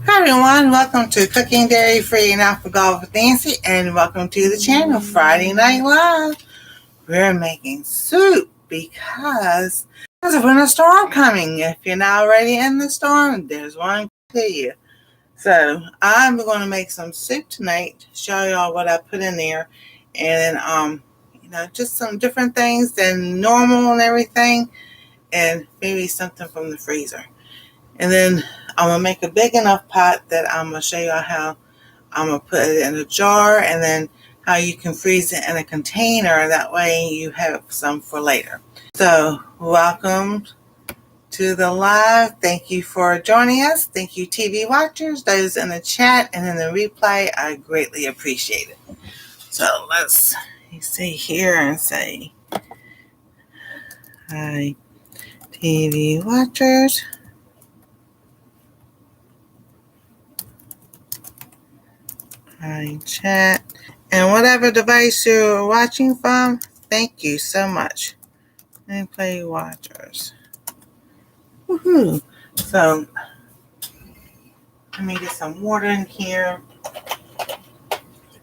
Hi everyone, welcome to Cooking Dairy Free and Alpha with Nancy, and welcome to the channel Friday Night Live. We're making soup because there's a winter storm coming. If you're not already in the storm, there's one to you. So I'm going to make some soup tonight, show y'all what I put in there, and just some different things than normal and everything, and maybe something from the freezer. And then I'm going to make a big enough pot that I'm going to show you how I'm going to put it in a jar, and then how you can freeze it in a container. That way you have some for later. So welcome to the live. Thank you for joining us. Thank you, TV watchers, those in the chat and in the replay. I greatly appreciate it. So let's see here and say hi, TV watchers. Hi, chat. And whatever device you're watching from, thank you so much. Replay watchers. Woohoo! So, let me get some water in here. Get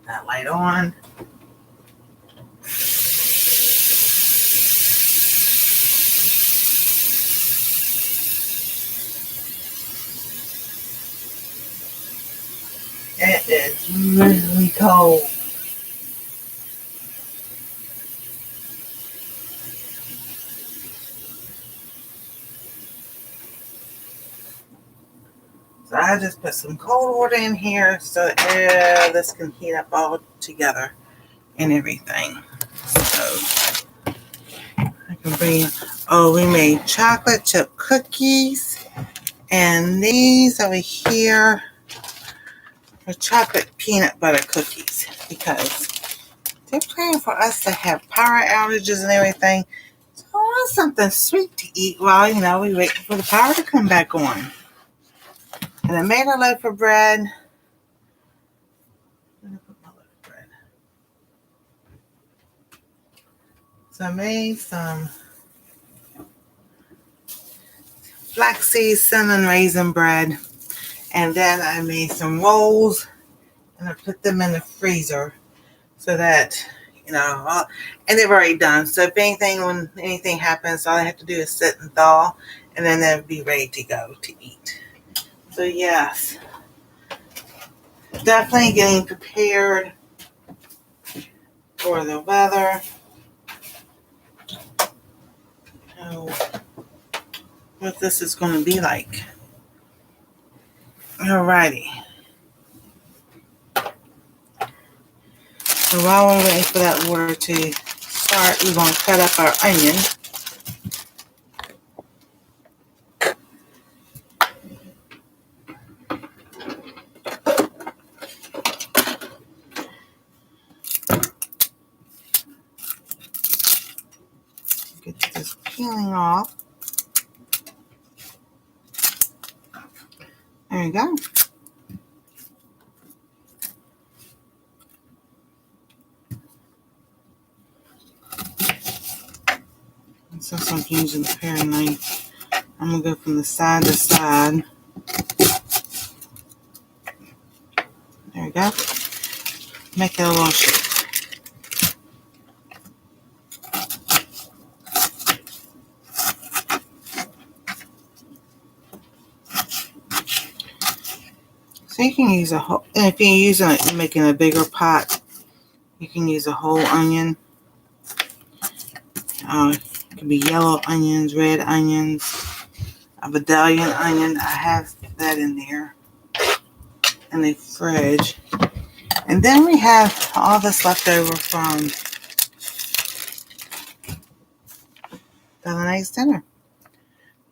that light on. It is really cold. So I just put some cold water in here so this can heat up all together and everything. So I can bring. Oh, we made chocolate chip cookies, and these over here are chocolate peanut butter cookies because they're planning for us to have power outages and everything. So I want something sweet to eat while, we wait for the power to come back on. And I made a loaf of bread. So I made some flaxseed cinnamon raisin bread. And then I made some rolls and I put them in the freezer so that, and they've already done. So if when anything happens, all I have to do is sit and thaw, and then they'll be ready to go to eat. So yes, definitely getting prepared for the weather. What this is going to be like. Alrighty. So while we're waiting for that water to start, we're going to cut up our onion. Get this peeling off. There you go. And since I'm using the paring knife, I'm going to go from the side to side. There we go. Make it a little shape. So you can use a whole, if you're making a bigger pot, you can use a whole onion. It could be yellow onions, red onions, a Vidalian onion. I have that in there in the fridge. And then we have all this left over from the night's dinner.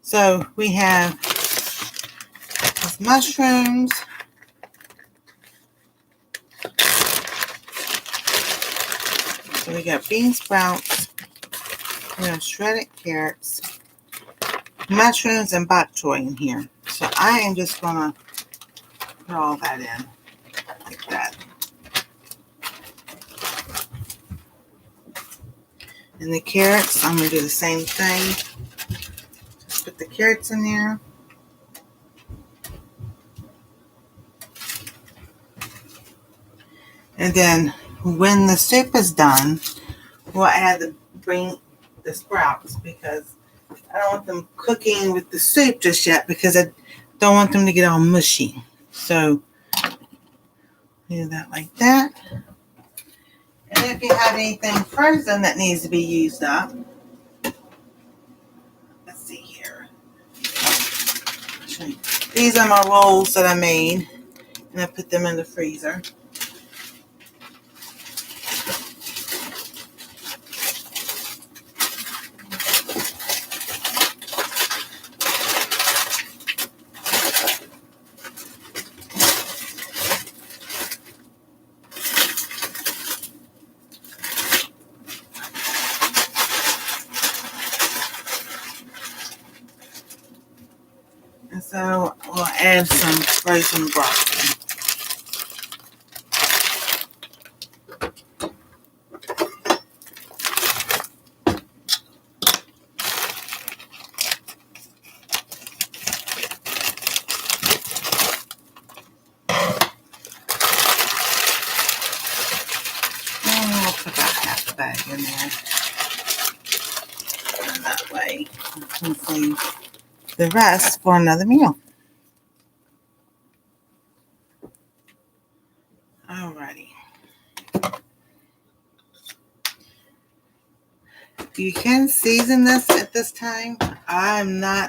So we have these mushrooms. So we got bean sprouts. We have shredded carrots, mushrooms, and bok choy in here. So I am just going to put all that in like that. And the carrots, I'm going to do the same thing. Just put the carrots in there. And then when the soup is done, we'll add the sprouts because I don't want them cooking with the soup just yet because I don't want them to get all mushy. So do that like that. And if you have anything frozen that needs to be used up, let's see here. These are my rolls that I made, and I put them in the freezer. And so we'll add some frozen broccoli. And we'll put about half a bag in there. And that way we can save the rest for another meal. Alrighty. You can season this at this time. I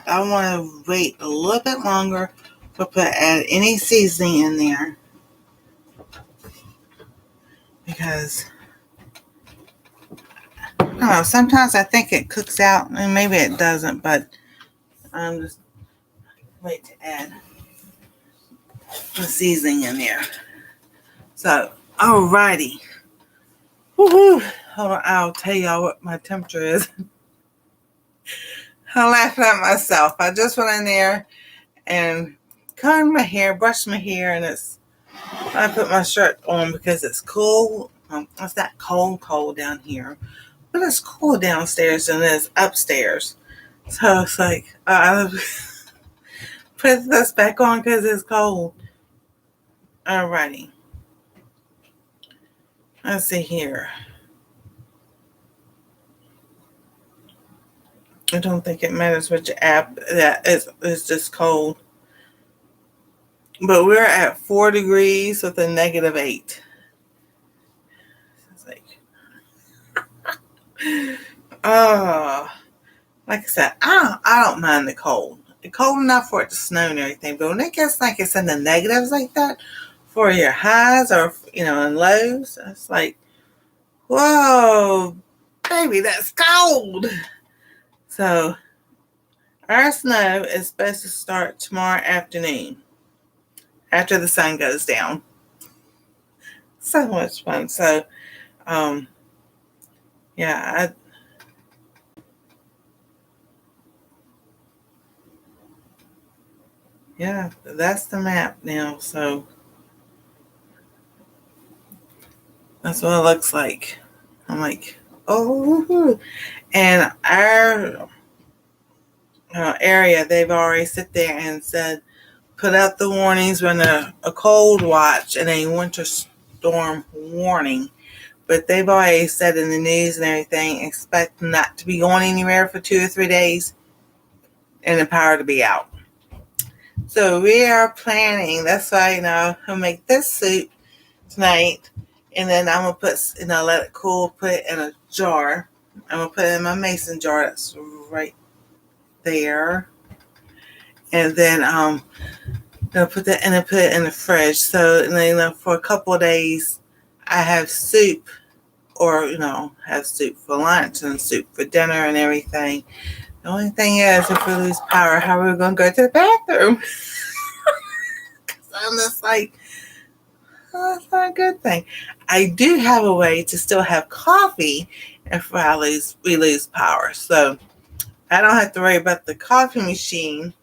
want to wait a little bit longer to add any seasoning in there because I don't know, sometimes I think it cooks out and maybe it doesn't, but I'm just wait to add the seasoning in there. So, alrighty. Woohoo! Hold on, I'll tell y'all what my temperature is. I'm laughing at myself. I just went in there and combed my hair, brushed my hair, and I put my shirt on because it's cool. It's not cold down here, but it's cool downstairs and it's upstairs. So it's like, I put this back on because it's cold. Alrighty. Let's see here. I don't think it matters which app that is. It's just cold. But we're at 4 degrees with a -8. It's like, like I said, I don't mind the cold. It's cold enough for it to snow and everything. But when it gets like it's in the negatives like that for your highs or and lows, it's like, whoa, baby, that's cold. So our snow is supposed to start tomorrow afternoon after the sun goes down. So much fun. So, yeah, that's the map now. So that's what it looks like. I'm like, oh, and our area, they've already sit there and said, put out the warnings when a cold watch and a winter storm warning. But they've already said in the news and everything, expect not to be going anywhere for 2 or 3 days and the power to be out. So we are planning, that's why, I'll make this soup tonight. And then I'm going to put, let it cool, put it in a jar. I'm going to put it in my mason jar that's right there. And then I'll put it in the fridge. So, and then, for a couple of days, I have soup, or have soup for lunch and soup for dinner and everything. The only thing is, if we lose power, how are we going to go to the bathroom? Because I'm just like, oh, that's not a good thing. I do have a way to still have coffee if we lose power. So I don't have to worry about the coffee machine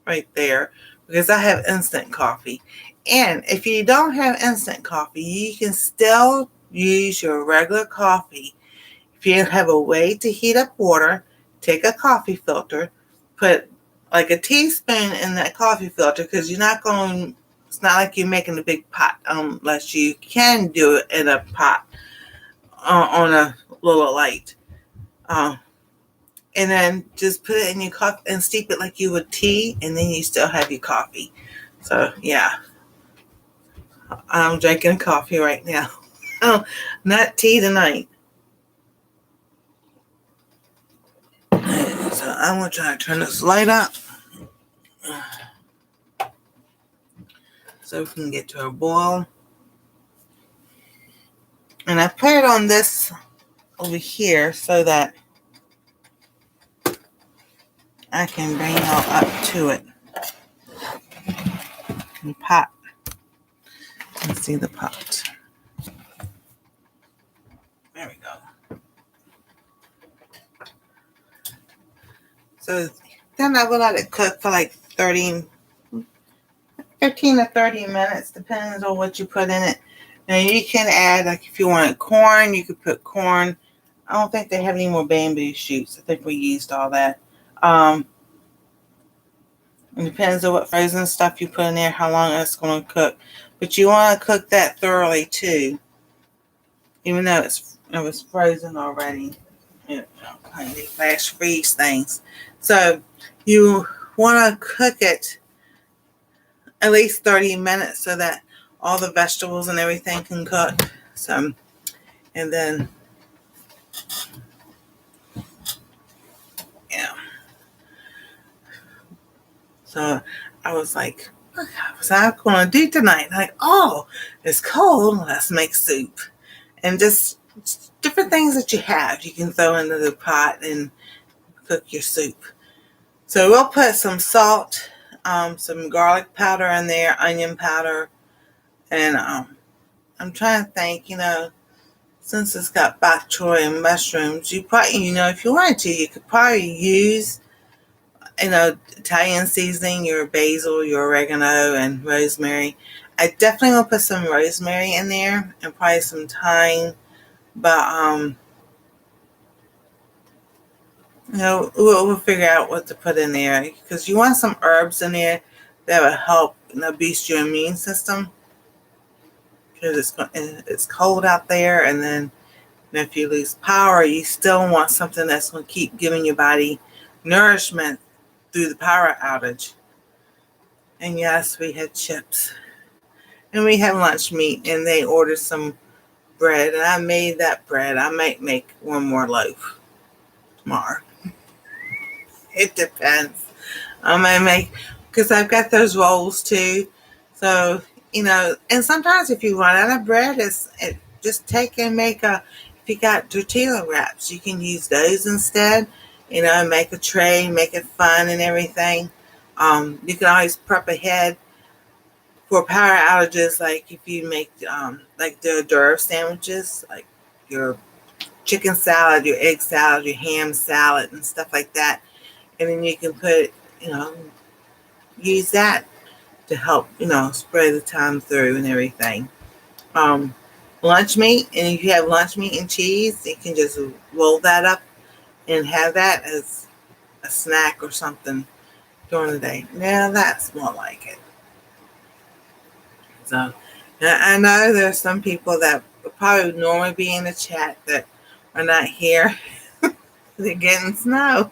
right there because I have instant coffee. And if you don't have instant coffee, you can still use your regular coffee. If you have a way to heat up water, take a coffee filter, put like a teaspoon in that coffee filter because you're not going to It's not like you're making a big pot unless you can do it in a pot on a little light. And then just put it in your cup and steep it like you would tea, and then you still have your coffee. So, yeah. I'm drinking coffee right now. Not tea tonight. So I'm going to try to turn this light up so we can get to a boil. And I put it on this over here so that I can bring y'all up to it. And pot. Let's see the pot. There we go. So then I will let it cook for like 15 to 30 minutes, depends on what you put in it. Now you can add, like if you wanted corn, you could put corn. I don't think they have any more bamboo shoots. I think we used all that. It depends on what frozen stuff you put in there, how long it's going to cook. But you want to cook that thoroughly too, even though it was frozen already. They flash freeze things. So you want to cook it at least 30 minutes so that all the vegetables and everything can cook. So, and then, yeah. So I was like, what was I going to do tonight? Like, oh, it's cold. Let's make soup. And just different things that you have, you can throw into the pot and cook your soup. So we'll put some salt, some garlic powder in there, onion powder, and I'm trying to think, since it's got bok choy and mushrooms, you probably, if you wanted to, you could probably use, Italian seasoning, your basil, your oregano, and rosemary. I definitely will put some rosemary in there and probably some thyme, but we'll figure out what to put in there, because you want some herbs in there that will help boost your immune system, because it's cold out there, and then if you lose power, you still want something that's going to keep giving your body nourishment through the power outage. And yes, we had chips, and we had lunch meat, and they ordered some bread, and I made that bread. I might make one more loaf tomorrow. It depends. I might make, because I've got those rolls too. So, and sometimes if you run out of bread, just take and make if you got tortilla wraps, you can use those instead. Make a tray, make it fun and everything. You can always prep ahead for power outages, like if you make like the hors d'oeuvre sandwiches, like your chicken salad, your egg salad, your ham salad, and stuff like that. And then you can put, use that to help, spread the time through and everything. Lunch meat, and if you have lunch meat and cheese, you can just roll that up and have that as a snack or something during the day. Now that's more like it. So I know there's some people that would probably normally be in the chat that are not here. They're getting snow.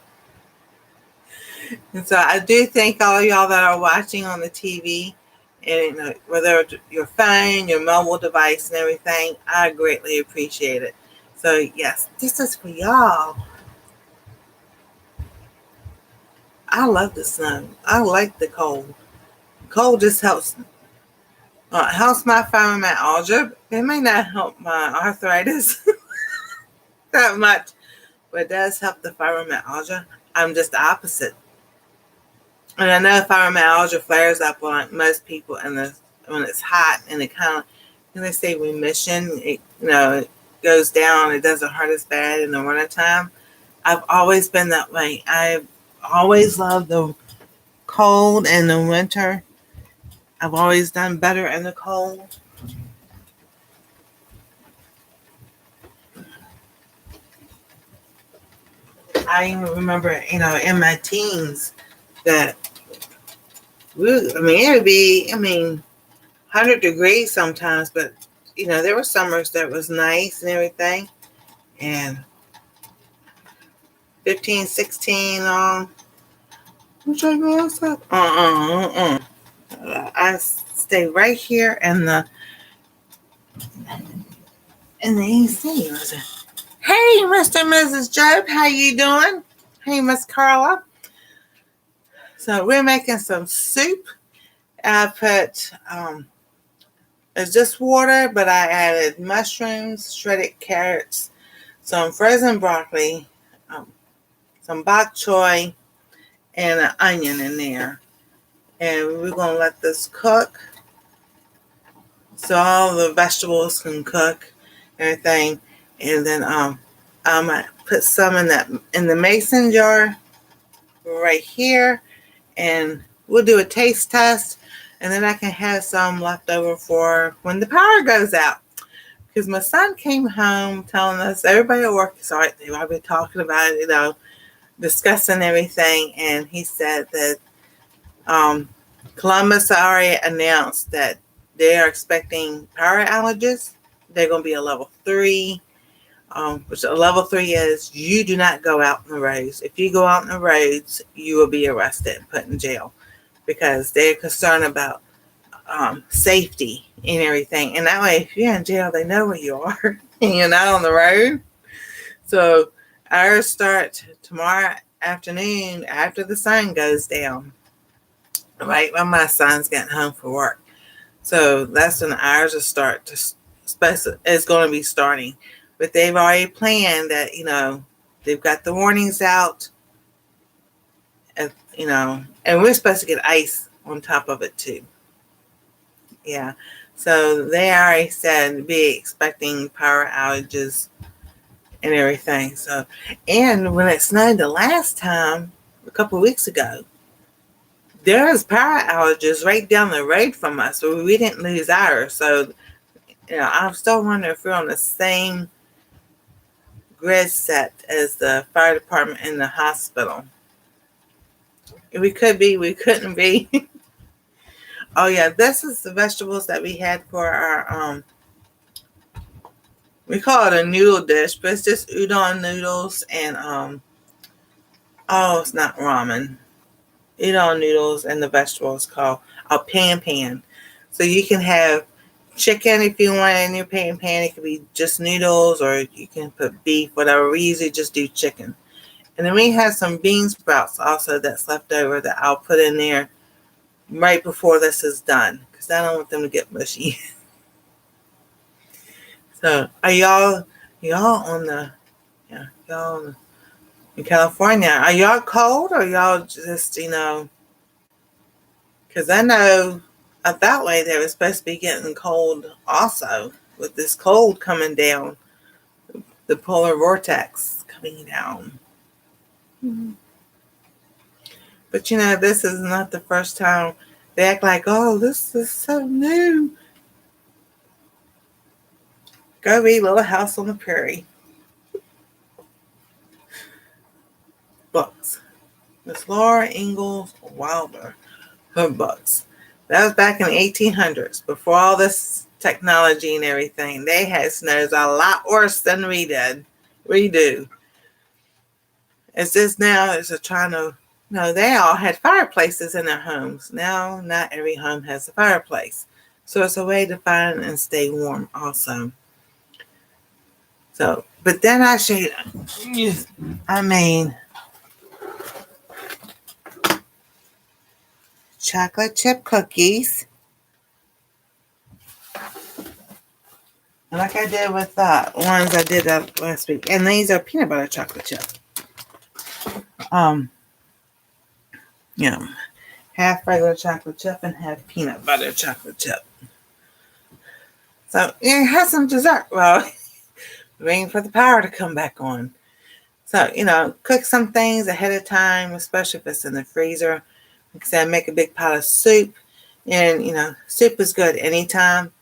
And so I do thank all of y'all that are watching on the TV, and whether your phone, your mobile device, and everything, I greatly appreciate it. So yes, this is for y'all. I love the snow. I like the cold. Cold just helps my fibromyalgia. It may not help my arthritis that much, but it does help the fibromyalgia. I'm just the opposite. And I know fibromyalgia flares up on most people when it's hot, and it kind of, they say remission, it goes down. It doesn't hurt as bad in the wintertime. I've always been that way. I've always loved the cold and the winter. I've always done better in the cold. I even remember, in my teens that, it would be, 100 degrees sometimes, but there were summers that was nice and everything. And 15, 16 which I go outside. I stay right here in the AC. Hey, Mr. and Mrs. Job, how you doing? Hey, Miss Carla. So we're making some soup. I put it's just water, but I added mushrooms, shredded carrots, some frozen broccoli, some bok choy, and an onion in there. And we're going to let this cook so all the vegetables can cook, everything. And then I'm going to put some in the mason jar right here, and we'll do a taste test, and then I can have some left over for when the power goes out. Because my son came home telling us everybody at work is all right. They've been talking about it, discussing everything, and he said that Columbus already announced that they are expecting power outages. They're going to be a level 3, which a level 3 is you do not go out on the roads. If you go out on the roads, you will be arrested and put in jail because they're concerned about safety and everything. And that way, if you're in jail, they know where you are and you're not on the road. So ours start tomorrow afternoon after the sun goes down, right when my son's getting home from work. So that's when ours will start it's going to be starting. But they've already planned that, they've got the warnings out, and we're supposed to get ice on top of it too. Yeah. So they already said be expecting power outages and everything. So, and when it snowed the last time, a couple of weeks ago, there was power outages right down the road from us, so we didn't lose ours. So, I'm still wondering if we're on the same grid set as the fire department and the hospital. We could be, we couldn't be. Oh yeah, this is the vegetables that we had for our we call it a noodle dish, but it's just udon noodles and it's not ramen. Udon noodles and the vegetables called a pan. So you can have chicken if you want in your pan. It could be just noodles, or you can put beef, whatever. We usually just do chicken. And then we have some bean sprouts also that's left over that I'll put in there right before this is done, because I don't want them to get mushy. So are y'all on the, y'all in California, are y'all cold, or y'all just, because I know up that way they were supposed to be getting cold also, with this cold coming down, the polar vortex coming down. Mm-hmm. But this is not the first time they act like, oh, this is so new. Go read Little House on the Prairie. Books. Miss Laura Ingalls Wilder. Her books. That was back in the 1800s, before all this technology and everything. They had snows a lot worse than we did. We do. It's just now it's trying to, they all had fireplaces in their homes. Now, not every home has a fireplace. So it's a way to find and stay warm also. So, but then I chocolate chip cookies. Like I did with the ones I did last week. And these are peanut butter chocolate chip. Half regular chocolate chip and half peanut butter chocolate chip. So, have some dessert. Well, waiting for the power to come back on. So, cook some things ahead of time, especially if it's in the freezer. Like I said, make a big pot of soup. And, soup is good anytime.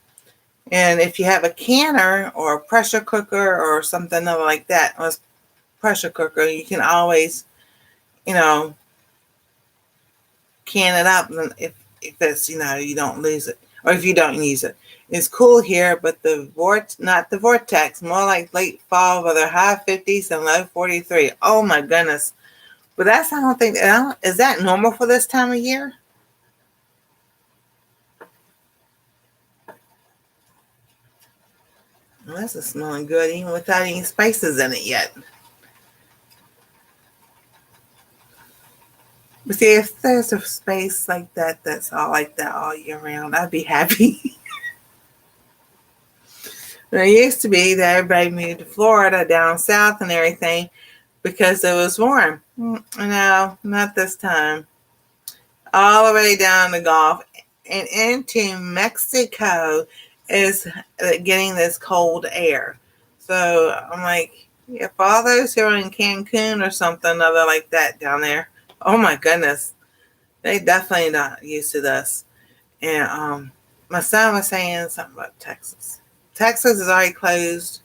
And if you have a canner or a pressure cooker or something like that, or a pressure cooker, you can always, can it up if it's, you don't lose it. or if you don't use it. It's cool here, but not the vortex, more like late fall with their high 50s and low 43. Oh my goodness. But I don't think, is that normal for this time of year? Well, this is smelling good even without any spices in it yet. But see, if there's a space like that that's all like that all year round, I'd be happy. It used to be that everybody moved to Florida down south and everything because it was warm. No, not this time. All the way down the Gulf and into Mexico is getting this cold air. So I'm like, if all those who are in Cancun or something other like that down there, oh my goodness, they definitely not used to this. And my son was saying something about Texas. Texas is already closed.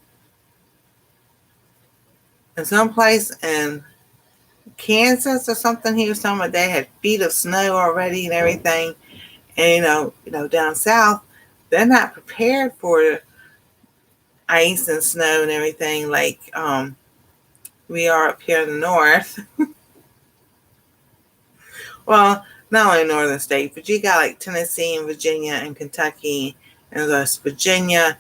In some place in Kansas or something, he was talking about they had feet of snow already and everything. And down south, they're not prepared for ice and snow and everything like we are up here in the north. Well, not only northern states, but you got like Tennessee and Virginia and Kentucky and West Virginia.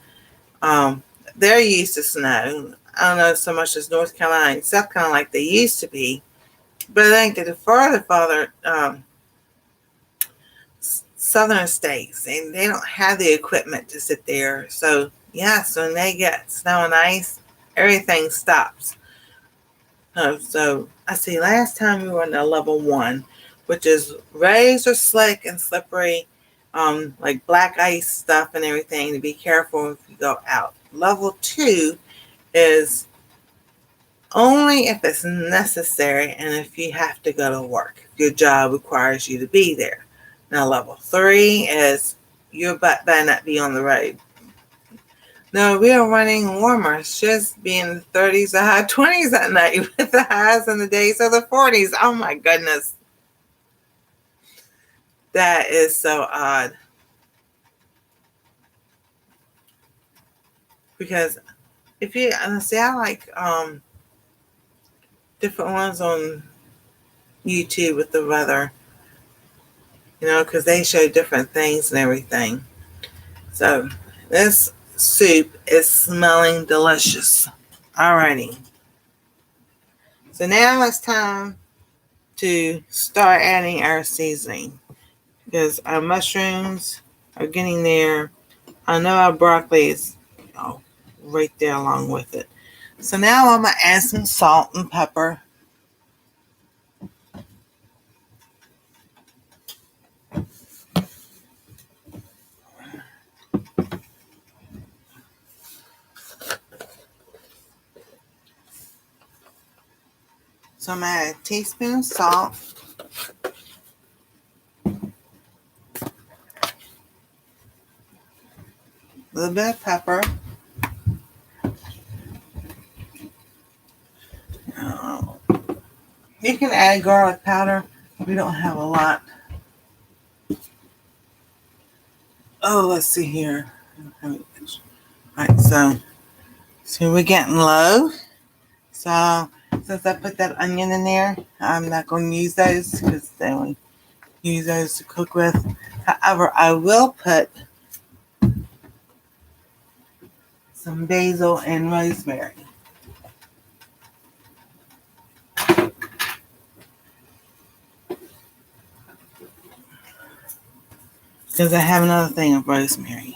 They're used to snow. I don't know so much as North Carolina and South Carolina like they used to be. But I think that the farther southern states, and they don't have the equipment to sit there. So yes, when they get snow and ice, everything stops. So I see last time we were in a level 1, which is razor slick and slippery, like black ice stuff and everything, to be careful if you go out. Level 2 is only if it's necessary and if you have to go to work. Your job requires you to be there. Now, level 3 is your butt better not be on the road. No, we are running warmer. It's just being the 30s or high 20s at night with the highs in the days of the 40s. Oh my goodness. That is so odd. Because if you see, I like different ones on YouTube with the weather, because they show different things and everything. So this soup is smelling delicious. Alrighty. So now it's time to start adding our seasoning because our mushrooms are getting there. I know our broccoli is right there along with it. So now I'm going to add some salt and pepper. So I'm going to add a teaspoon of salt. A little bit of pepper. You can add garlic powder. We don't have a lot. Oh, let's see here. Alright, so we're getting low. So since I put that onion in there, I'm not going to use those because they only use those to cook with. However, I will put some basil and rosemary. Because I have another thing of rosemary.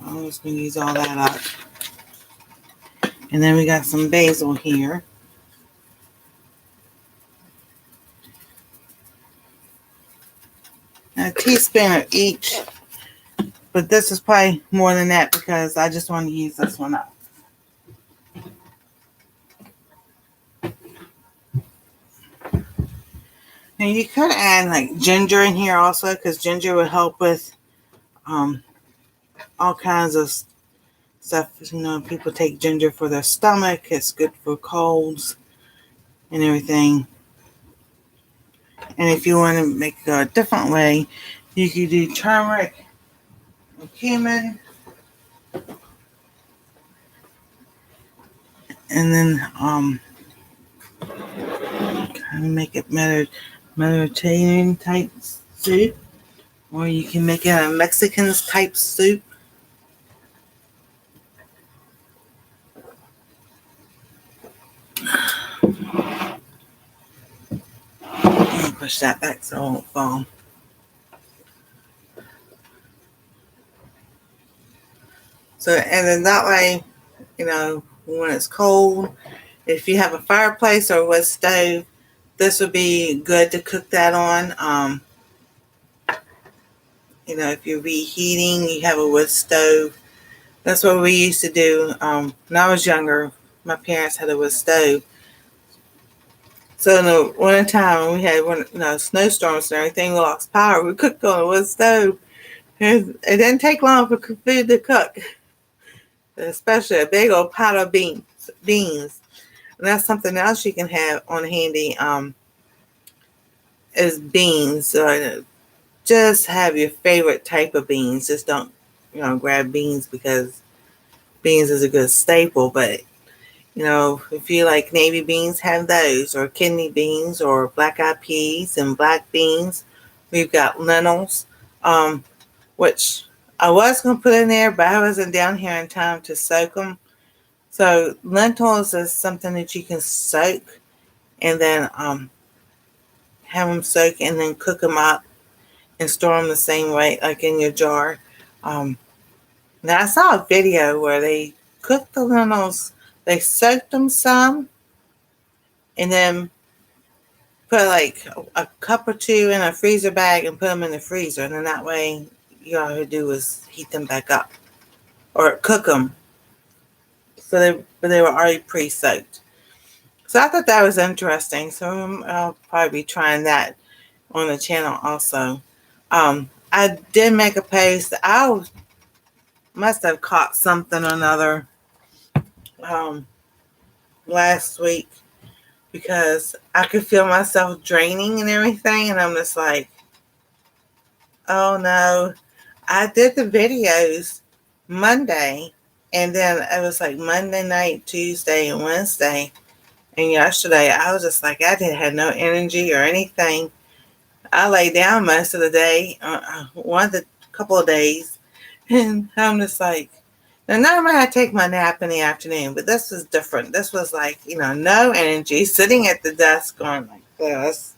I'm just going to use all that up. And then we got some basil here. A teaspoon of each. But this is probably more than that because I just want to use this one up. And you could add like ginger in here also because ginger would help with all kinds of stuff. People take ginger for their stomach. It's good for colds and everything. And if you want to make it go a different way, you could do turmeric and cumin, and then kind of make it Mediterranean type soup, or you can make it a Mexican type soup. Push that back so it won't fall. So, and then that way, when it's cold, if you have a fireplace or a wood stove, this would be good to cook that on. If you're reheating, you have a wood stove. That's what we used to do. When I was younger, my parents had a wood stove. So in the wintertime, when we had snowstorms and everything, we lost power. We cooked on a wood stove. It didn't take long for food to cook, especially a big old pot of beans. And that's something else you can have on handy is beans. So just have your favorite type of beans. Just don't, grab beans because beans is a good staple, but if you like navy beans, have those, or kidney beans, or black-eyed peas and black beans. We've got lentils, which I was going to put in there, but I wasn't down here in time to soak them. So lentils is something that you can soak and then have them soak and then cook them up and store them the same way, like in your jar. Now I saw a video where they cooked the lentils. They soaked them some and then put like a cup or two in a freezer bag and put them in the freezer. And then that way, all you do is heat them back up or cook them. So they were already pre-soaked. So I thought that was interesting. So I'll probably be trying that on the channel also. I did make a post. I must have caught something or another last week because I could feel myself draining and everything, and I'm just like, oh no. I did the videos Monday, and then it was like Monday night, Tuesday, and Wednesday, and yesterday I was just like, I didn't have no energy or anything. I lay down most of the day, couple of days, and I'm just like, now normally I take my nap in the afternoon, but this was different. This was like, no energy, sitting at the desk going like this.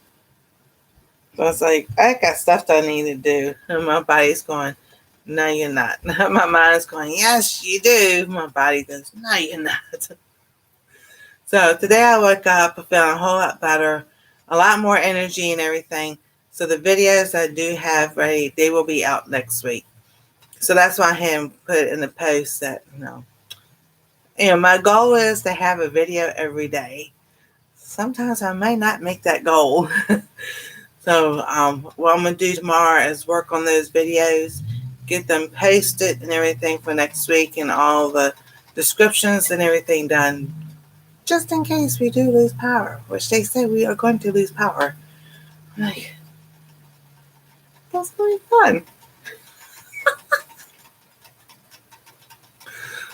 So I was like, I got stuff that I need to do. And my body's going, no, you're not. My mind's going, yes, you do. My body goes, no, you're not. So today I woke up feeling a whole lot better, a lot more energy and everything. So the videos I do have ready, they will be out next week. So that's why I had put in the post that, my goal is to have a video every day. Sometimes I may not make that goal. So what I'm going to do tomorrow is work on those videos, get them posted and everything for next week, and all the descriptions and everything done, just in case we do lose power, which they say we are going to lose power. Like, that's going to be fun.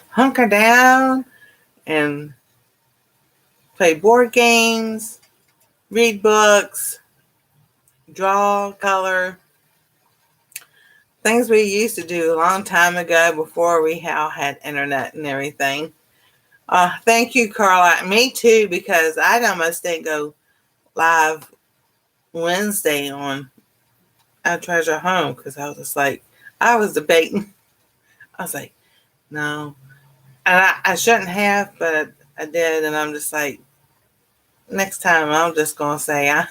Hunker down and play board games, read books, draw, color. Things we used to do a long time ago before we all had internet and everything. Thank you, Carla. Me too, because I almost didn't go live Wednesday on Our Treasure Home because I was just like, I was debating. I was like, no. And I shouldn't have, but I did. And I'm just like, next time I'm just going to say I'm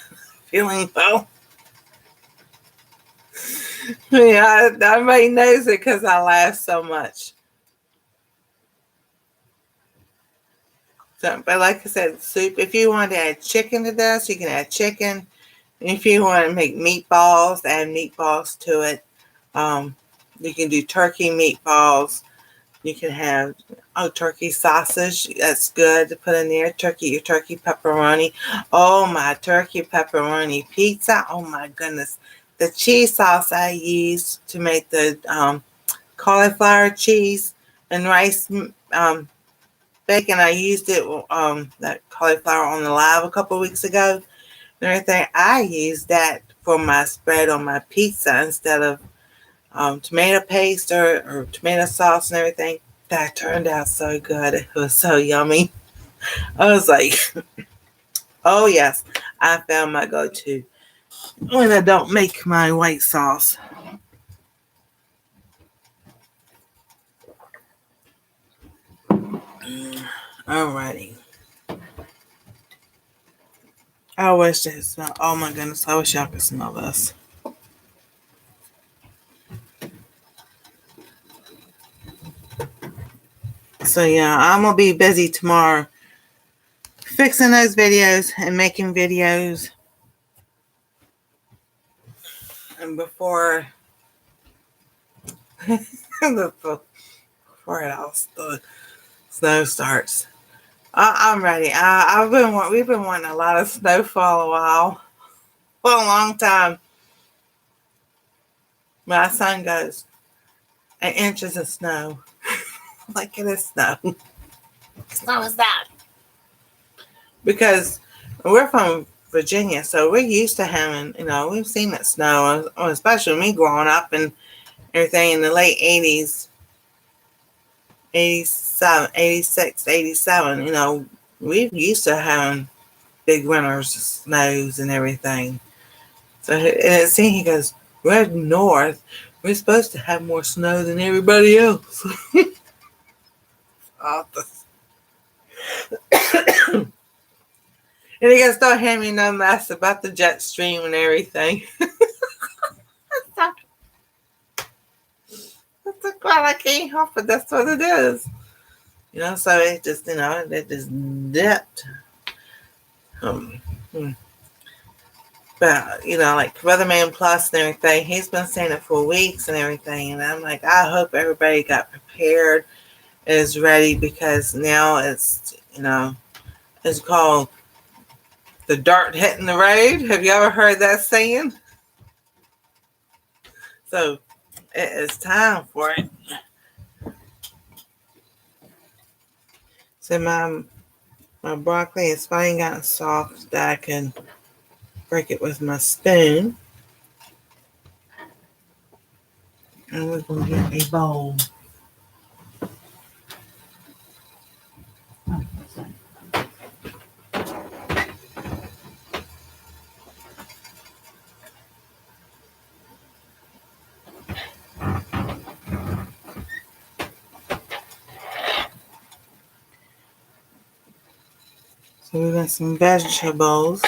feeling low. Yeah, everybody knows it because I laugh so much. So, but like I said, soup, if you want to add chicken to this, you can add chicken. If you want to make meatballs, add meatballs to it. You can do turkey meatballs. You can have turkey sausage. That's good to put in there. Your turkey pepperoni. Oh, my turkey pepperoni pizza. Oh my goodness. The cheese sauce I used to make the cauliflower cheese and rice bacon. I used it that cauliflower on the live a couple weeks ago and everything. I used that for my spread on my pizza instead of tomato paste or tomato sauce and everything. That turned out so good. It was so yummy. I was like, oh yes, I found my go-to when I don't make my white sauce. Alrighty. I wish they could smell. Oh my goodness, I wish y'all could smell this. So yeah, I'm gonna be busy tomorrow fixing those videos and making videos. And before before the snow starts. I'm ready. We've been wanting a lot of snowfall a while. For a long time. My son goes, an inches of snow. Like it is snow. Snow is that? Because we're from Virginia, so we're used to having, we've seen that snow, especially me growing up and everything in the late 80s, 87, 86, 87, we've used to having big winters, snows and everything. So and he goes, we're north. We're supposed to have more snow than everybody else. And he goes, don't hand me no mess about the jet stream and everything. That's like, well, I can't help it. That's what it is. So it just, it just dipped. But, like Weatherman Plus and everything, he's been saying it for weeks and everything. And I'm like, I hope everybody got prepared, is ready, because now it's, it's called the dirt hitting the road. Have you ever heard that saying? So it is time for it. So my broccoli is finally gotten soft that I can break it with my spoon. And we're going to get a bowl. So we got some vegetables.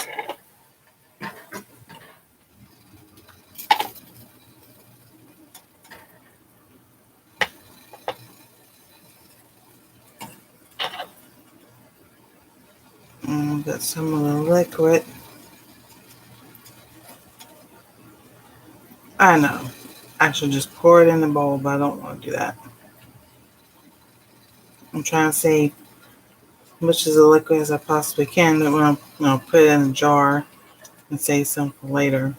And we got some of the liquid. I know. I should just pour it in the bowl, but I don't want to do that. I'm trying to see much of the liquid as I possibly can. Then when I'll put it in a jar and save some for later.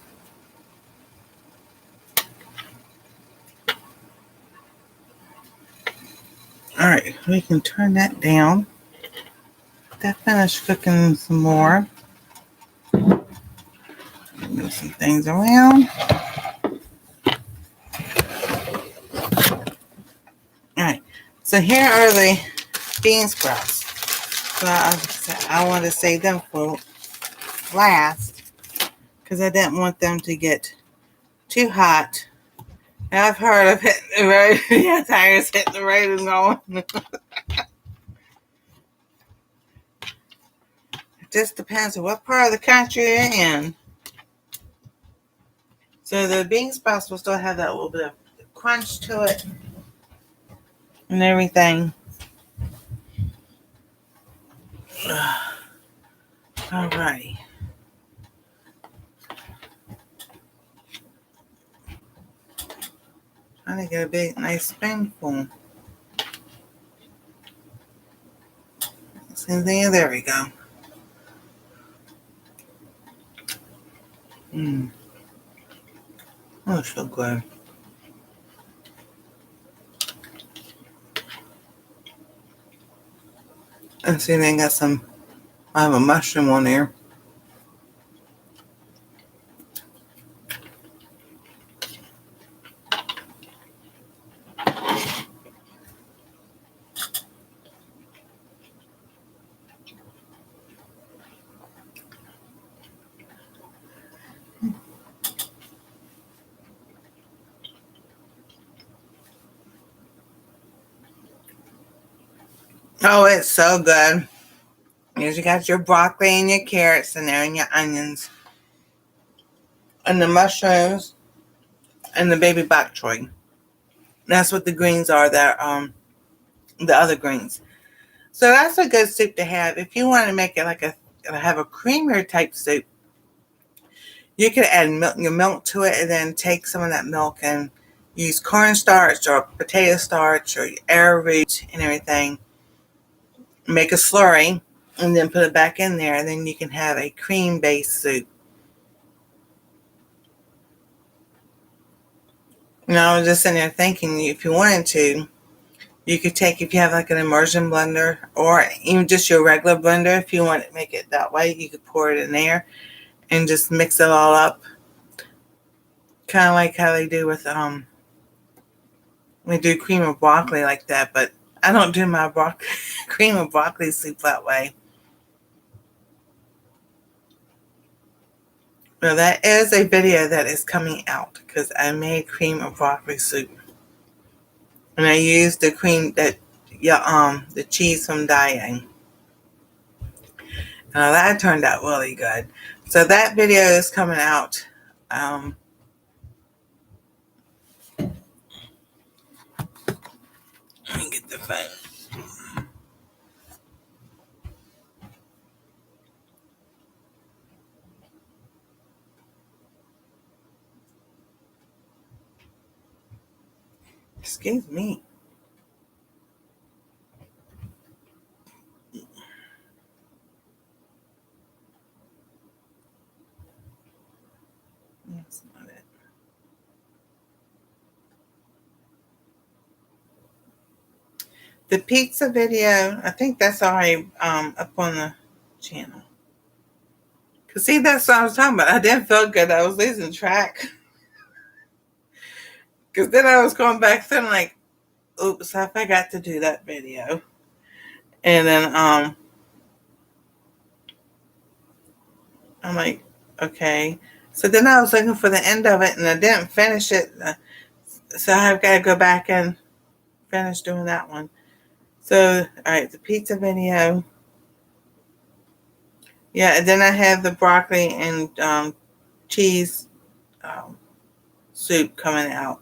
Alright, we can turn that down. That finished cooking some more. Move some things around. Alright, so here are the bean sprouts. So I want to save them for last because I didn't want them to get too hot. And I've heard of hitting the road. Yeah, tires hitting the road and going. It just depends on what part of the country you're in. So the bean sprouts will still have that little bit of crunch to it and everything. Alrighty. Trying to get a big, nice spoonful. And then there we go. Oh, so good. And see, they got some. I have a mushroom on there. Oh, it's so good. Here's you got your broccoli and your carrots in there and your onions. And the mushrooms and the baby bok choy. That's what the greens are, that the other greens. So that's a good soup to have. If you want to make it like have a creamier type soup, you could add your milk to it and then take some of that milk and use cornstarch or potato starch or arrowroot and everything. Make a slurry and then put it back in there, and then you can have a cream-based soup. Now, I was just sitting there thinking, if you wanted to, you could take, if you have like an immersion blender or even just your regular blender, if you want to make it that way, you could pour it in there and just mix it all up. Kind of like how they do with, we do cream of broccoli like that, but I don't do my cream of broccoli soup that way. Well, that is a video that is coming out because I made cream of broccoli soup. And I used the cream the cheese from Diane. That turned out really good. So that video is coming out. Let me get the phone. Excuse me. That's not it. The pizza video, I think that's already up on the channel. Cause see, that's what I was talking about. I didn't feel good. I was losing track. Cause then I was going back through and like, oops, I forgot to do that video. And then I'm like, okay. So then I was looking for the end of it and I didn't finish it. So I've got to go back and finish doing that one. So, all right, the pizza video. Yeah, and then I have the broccoli and cheese soup coming out.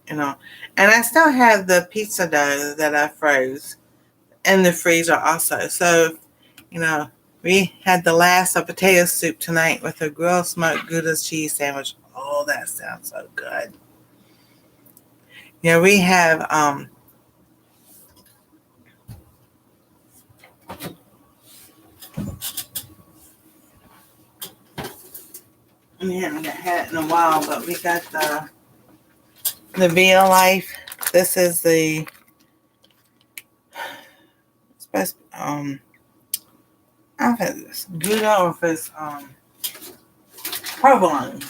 And I still have the pizza dough that I froze in the freezer also. So, we had the last of potato soup tonight with a grilled smoked Gouda cheese sandwich. Oh, that sounds so good. We have we haven't had it in a while, but we got the Via Life. This is the I don't know if it's Gouda or if it's provolone.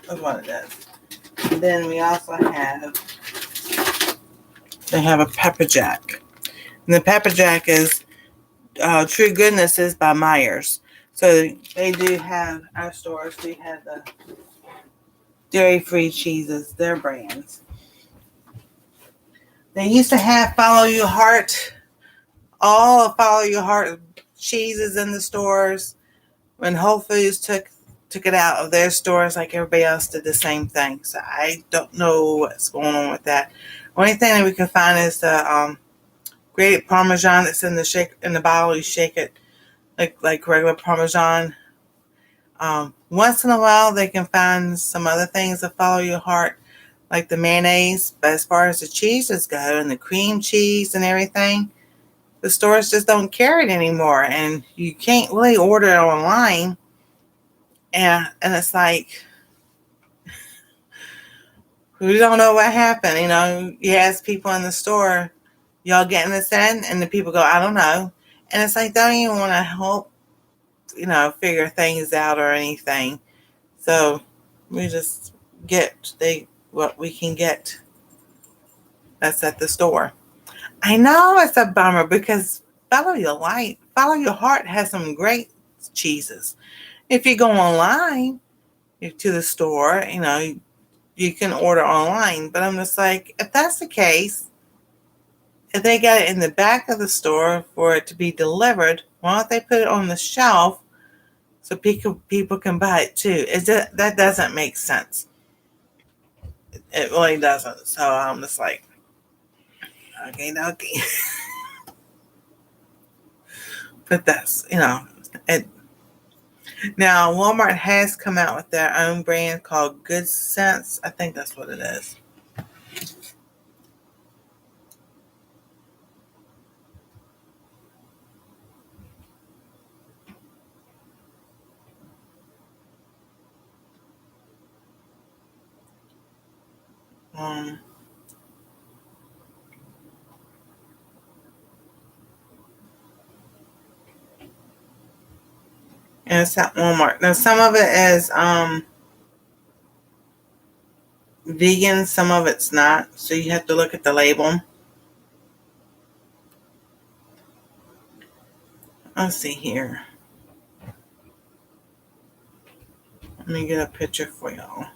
That's what it is. And then we also have a pepper jack. And the pepper jack is True Goodness is by Myers. So they do have our stores. We have the dairy-free cheeses, their brands. They used to have Follow Your Heart, all Follow Your Heart cheeses in the stores. When Whole Foods took it out of their stores, like everybody else did the same thing. So I don't know what's going on with that. Only thing that we can find is the grated Parmesan that's in the bottle. You shake it like regular Parmesan. Once in a while, they can find some other things that Follow Your Heart, like the mayonnaise. But as far as the cheeses go and the cream cheese and everything, the stores just don't carry it anymore. And you can't really order it online. And it's like, we don't know what happened. You ask people in the store, y'all getting this in? And the people go, I don't know. And it's like, don't even want to help, figure things out or anything. So we just get what we can get that's at the store. I know it's a bummer because Follow Your Heart has some great cheeses. If you go online to the store, you can order online. But I'm just like, if that's the case, if they got it in the back of the store for it to be delivered, why don't they put it on the shelf so people can buy it too? That doesn't make sense. It really doesn't. So I'm just like, okay. But that's, it. Now Walmart has come out with their own brand called Good Sense. I think that's what it is. And it's at Walmart. Now some of it is vegan, some of it's not. So you have to look at the label. Let's see here. Let me get a picture for y'all.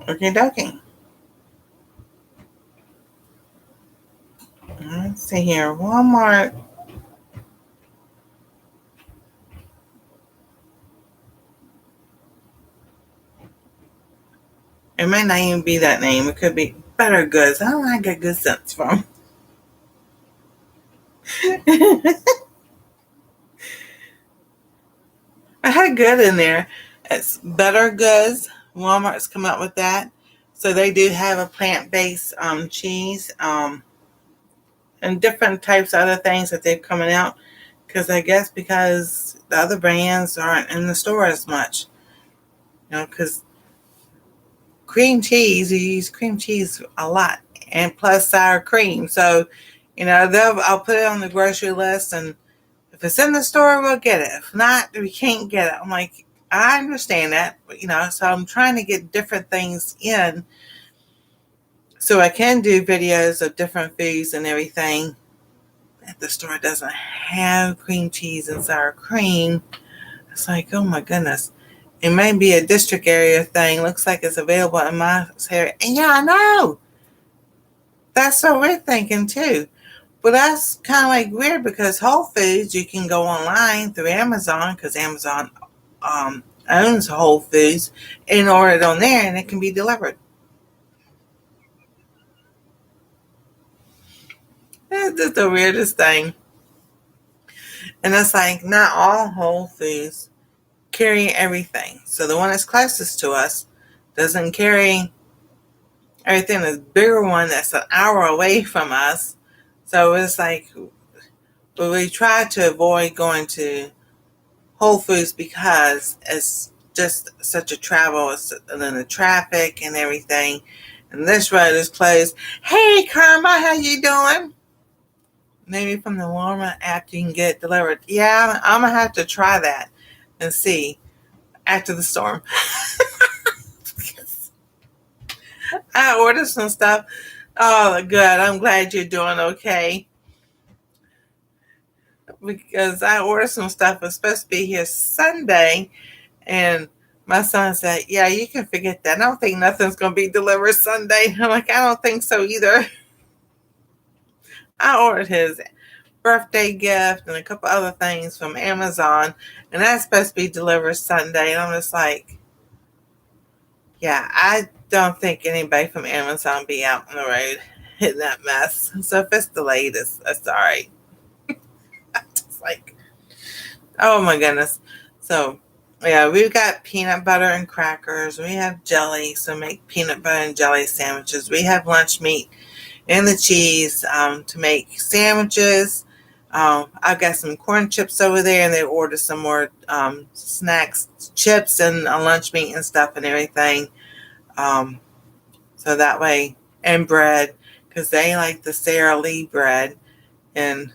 Okay, dokie. Let's see here. Walmart. It might not even be that name. It could be BRRRR Goods. I don't know where I get Good Sense from. I had good in there. It's BRRRR Goods. Walmart's come up with that. So they do have a plant-based cheese and different types of other things that they're coming out. Because I guess because the other brands aren't in the store as much. Because cream cheese, you use cream cheese a lot. And plus sour cream. So, I'll put it on the grocery list, and if it's in the store, we'll get it. If not, we can't get it. I'm like, I understand that, but, so I'm trying to get different things in so I can do videos of different foods and everything. If the store doesn't have cream cheese and sour cream, it's like, oh my goodness. It may be a district area thing. Looks like it's available in my area. And yeah, I know. That's what we're thinking too. But that's kind of like weird because Whole Foods, you can go online through Amazon because Amazon owns Whole Foods and order it on there and it can be delivered. It's just the weirdest thing. And it's like not all Whole Foods carry everything. So the one that's closest to us doesn't carry everything. The bigger one that's an hour away from us. So it's like, but we try to avoid going to Whole Foods because it's just such a travel, and then the traffic and everything. And this road is closed. Hey, Karma, how you doing? Maybe from the Walmart app you can get it delivered. Yeah, I'm going to have to try that and see after the storm. I ordered some stuff. Oh, good. I'm glad you're doing okay. Because I ordered some stuff. It's supposed to be here Sunday. And my son said, yeah, you can forget that. I don't think nothing's going to be delivered Sunday. I'm like, I don't think so either. I ordered his birthday gift and a couple other things from Amazon. And that's supposed to be delivered Sunday. And I'm just like, yeah, I don't think anybody from Amazon be out on the road in that mess. So if it's delayed, it's all right. It's like, oh my goodness. So, yeah, we've got peanut butter and crackers. We have jelly, so make peanut butter and jelly sandwiches. We have lunch meat and the cheese to make sandwiches. I've got some corn chips over there, and they ordered some more snacks, chips, and lunch meat and stuff and everything. Um, so that way, and bread, because they like the Sara Lee bread. And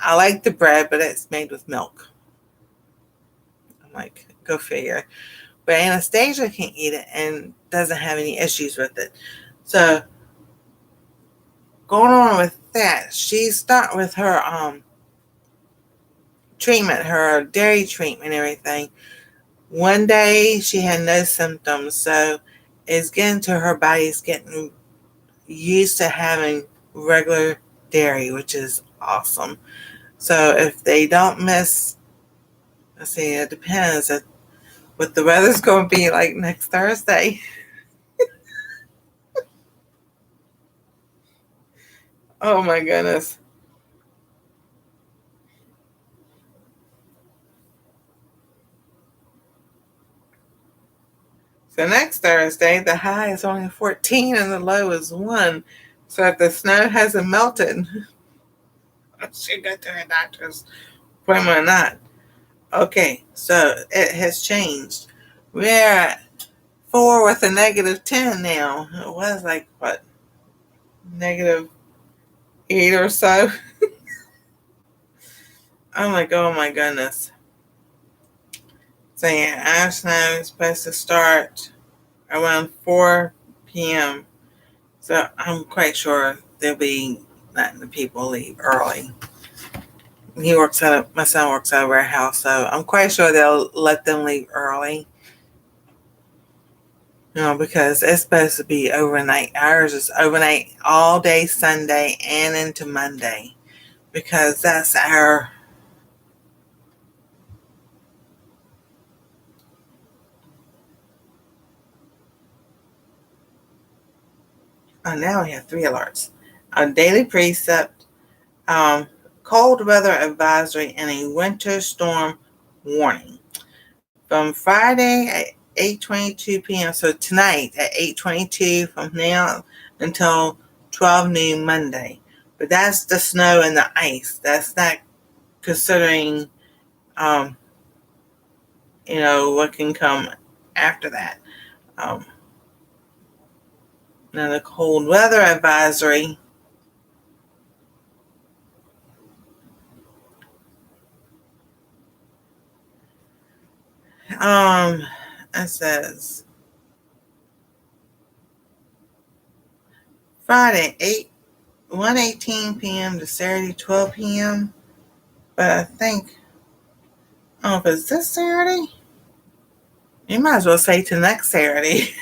I like the bread, but it's made with milk. I'm like, go figure. But Anastasia can eat it and doesn't have any issues with it. So going on with that, she started with her treatment, her dairy treatment and everything. One day she had no symptoms, so it's getting to her body's getting used to having regular dairy, which is awesome. So if they don't miss, let's see, it depends what the weather's going to be like next Thursday. Oh my goodness. So next Thursday, the high is only 14 and the low is 1. So if the snow hasn't melted, I should go to the doctor's appointment or not. Okay, so it has changed. We're at 4 with a -10 now. It was like, what, -8 or so? I'm like, oh my goodness. So yeah, our snow is supposed to start around 4 p.m. So I'm quite sure they'll be letting the people leave early. My son works at a warehouse, so I'm quite sure they'll let them leave early. Because it's supposed to be overnight. Ours is overnight all day Sunday and into Monday. Because that's our... Oh, now we have 3 alerts. A daily precept, cold weather advisory, and a winter storm warning. From Friday at 8:22 p.m. So tonight at 8:22 from now until 12 noon Monday. But that's the snow and the ice. That's not considering, what can come after that. Now the cold weather advisory. It says Friday 1:18 p.m. to Saturday 12 p.m. But I think, if it's this Saturday, you might as well say to next Saturday.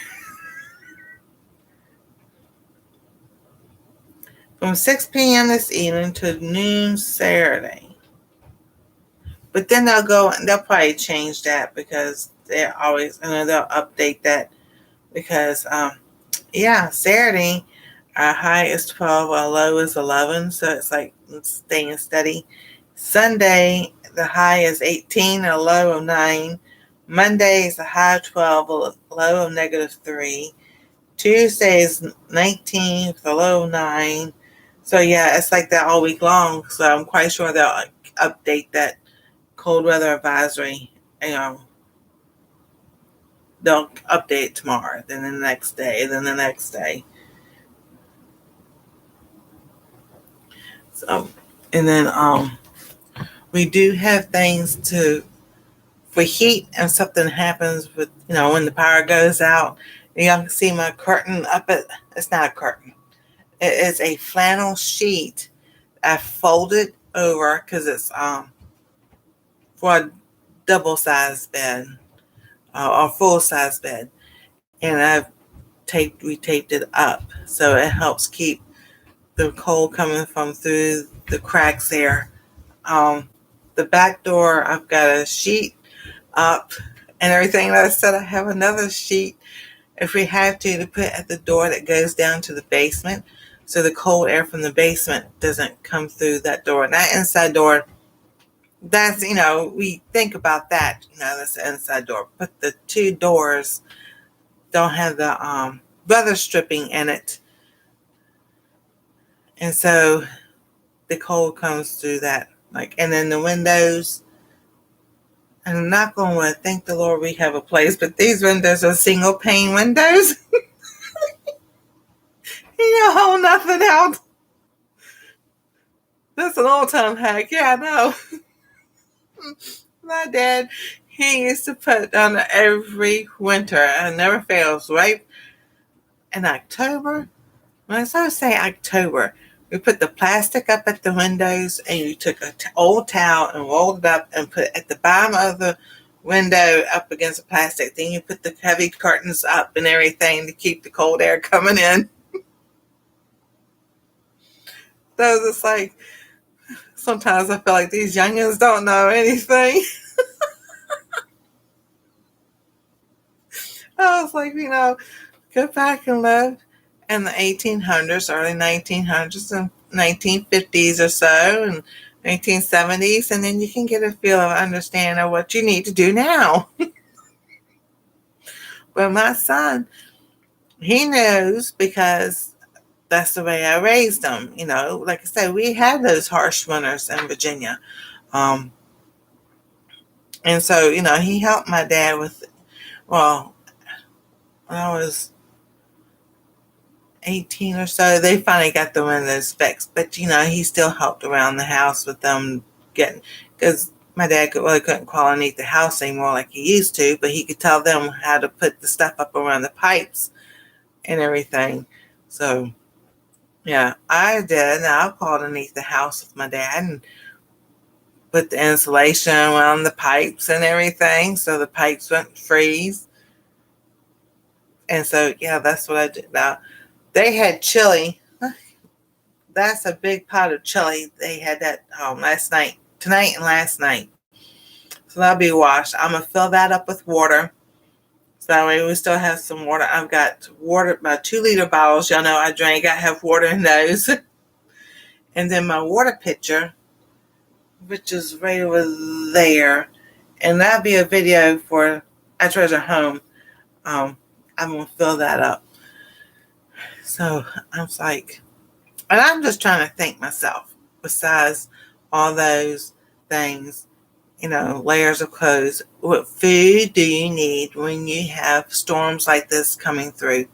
From 6 p.m. this evening to noon Saturday. But then they'll probably change that because they're always, they'll update that because, Saturday, our high is 12, our low is 11, so it's like staying steady. Sunday, the high is 18, a low of 9. Monday is a high of 12, a low of -3. Tuesday is 19 with a low of 9. So yeah, it's like that all week long. So I'm quite sure they'll update that cold weather advisory. They'll update tomorrow, then the next day, then the next day. So, and then we do have things for heat and something happens with, when the power goes out. Y'all can see my curtain up it's not a curtain. It is a flannel sheet I folded over because it's for a double-sized bed or full-size bed, and we taped it up so it helps keep the cold coming from through the cracks there. The back door, I've got a sheet up and everything. Like I said, I have another sheet if we have to put at the door that goes down to the basement, so the cold air from the basement doesn't come through that door. And that inside door that's, we think about that, that's the inside door. But the two doors don't have the weather stripping in it. And so the cold comes through that. And then the windows, and I'm not going to thank the Lord we have a place, but these windows are single pane windows. You hold nothing out. That's an old time hack. Yeah, I know. My dad, he used to put on every winter, and it never fails, right? In October, when I started saying October, we put the plastic up at the windows, and you took an old towel and rolled it up and put it at the bottom of the window up against the plastic. Then you put the heavy curtains up and everything to keep the cold air coming in. So it's like, sometimes I feel like these youngins don't know anything. I was like, go back and live in the 1800s, early 1900s, and 1950s or so, and 1970s, and then you can get a feel of understanding of what you need to do now. But my son, he knows because that's the way I raised him. Like I said, we had those harsh winters in Virginia. And so, he helped my dad with, well, when I was 18 or so, they finally got the windows fixed. But, he still helped around the house with them because my dad couldn't crawl underneath the house anymore like he used to, but he could tell them how to put the stuff up around the pipes and everything. So, yeah, I did. And I crawled underneath the house with my dad and put the insulation around the pipes and everything so the pipes wouldn't freeze. And so, yeah, that's what I did. Now, they had chili. That's a big pot of chili. They had that tonight and last night. So that'll be washed. I'm going to fill that up with water. So that way we still have some water. I've got water, my 2-liter bottles. Y'all know I drink. I have water in those. And then my water pitcher, which is right over there. And that'll be a video for I Treasure Home. I'm going to fill that up. So I was like, and I'm just trying to think myself, besides all those things, layers of clothes, what food do you need when you have storms like this coming through?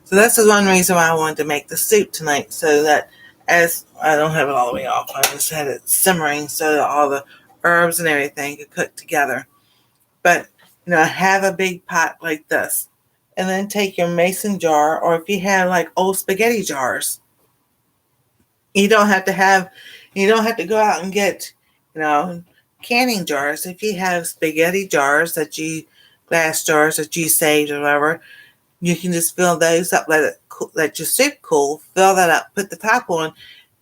So that's the one reason why I wanted to make the soup tonight, so that as I don't have it all the way off, I just had it simmering so that all the herbs and everything could cook together. But, have a big pot like this. And then take your mason jar, or if you have like old spaghetti jars, you don't have to go out and get, canning jars. If you have spaghetti jars glass jars that you saved or whatever, you can just fill those up, let your soup cool, fill that up, put the top on,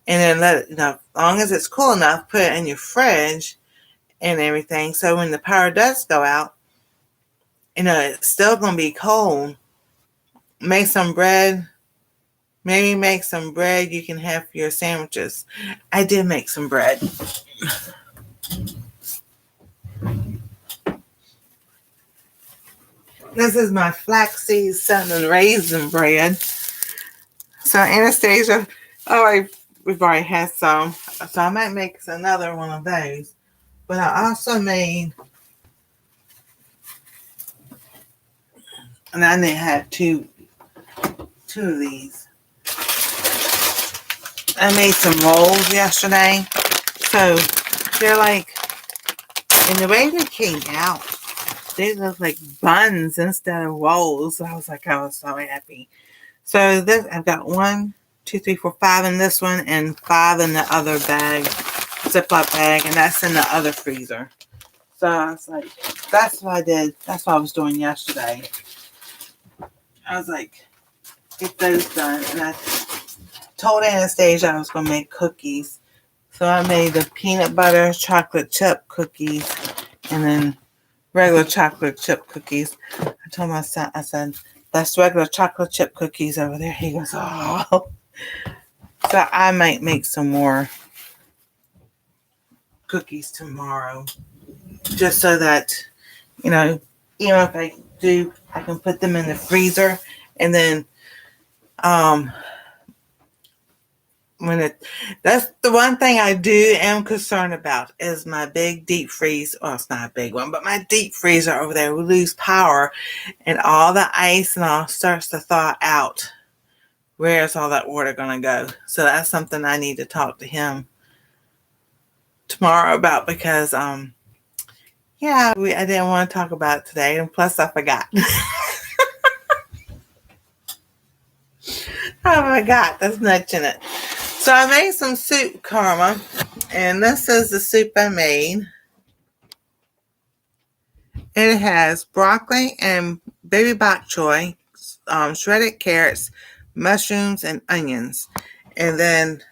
and then let it, as long as it's cool enough, put it in your fridge and everything. So when the power does go out, it's still going to be cold. Make some bread. Maybe make some bread you can have for your sandwiches. I did make some bread. This is my flaxseed cinnamon raisin bread. So Anastasia, we've already had some. So I might make another one of those. But I also made, and I didn't have two of these. I made some rolls yesterday. So they're like, and the way they came out, they look like buns instead of rolls. I was so happy. So this, I've got 1, 2, 3, 4, 5 in this one and 5 in the other bag, Ziploc bag, and that's in the other freezer. So I was like, that's what I did. That's what I was doing yesterday. I was like, get those done. And I told Anastasia I was going to make cookies. So I made the peanut butter chocolate chip cookies and then regular chocolate chip cookies. I told my son, I said, that's regular chocolate chip cookies over there. He goes, oh. So I might make some more cookies tomorrow, just so that, even if I do, I can put them in the freezer, and then that's the one thing I am concerned about is my big deep freeze. Well, it's not a big one, but my deep freezer over there will lose power, and all the ice and all starts to thaw out. Where's all that water going to go? So that's something I need to talk to him tomorrow about, because I didn't want to talk about it today, and plus I forgot. I forgot. That's nuts in it. So I made some soup, Karma, and this is the soup I made. It has broccoli and baby bok choy, shredded carrots, mushrooms, and onions. And then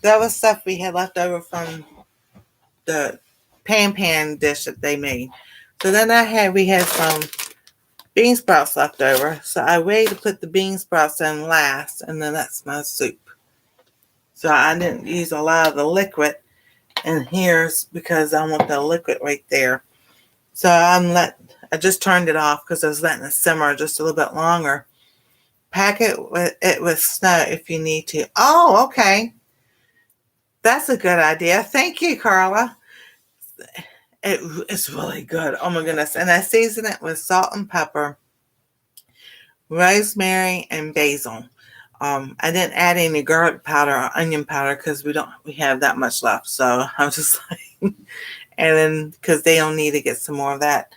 that was stuff we had left over from the pan dish that they made. So then we had some bean sprouts left over. So I waited to put the bean sprouts in last, and then that's my soup. So I didn't use a lot of the liquid in here because I want the liquid right there. So I just turned it off because I was letting it simmer just a little bit longer. Pack it with snow if you need to. Oh, okay. That's a good idea. Thank you, Carla. It's really good. Oh my goodness. And I season it with salt and pepper, rosemary, and basil. I didn't add any garlic powder or onion powder because we have that much left. So I'm just like, and then because they don't need to get some more of that.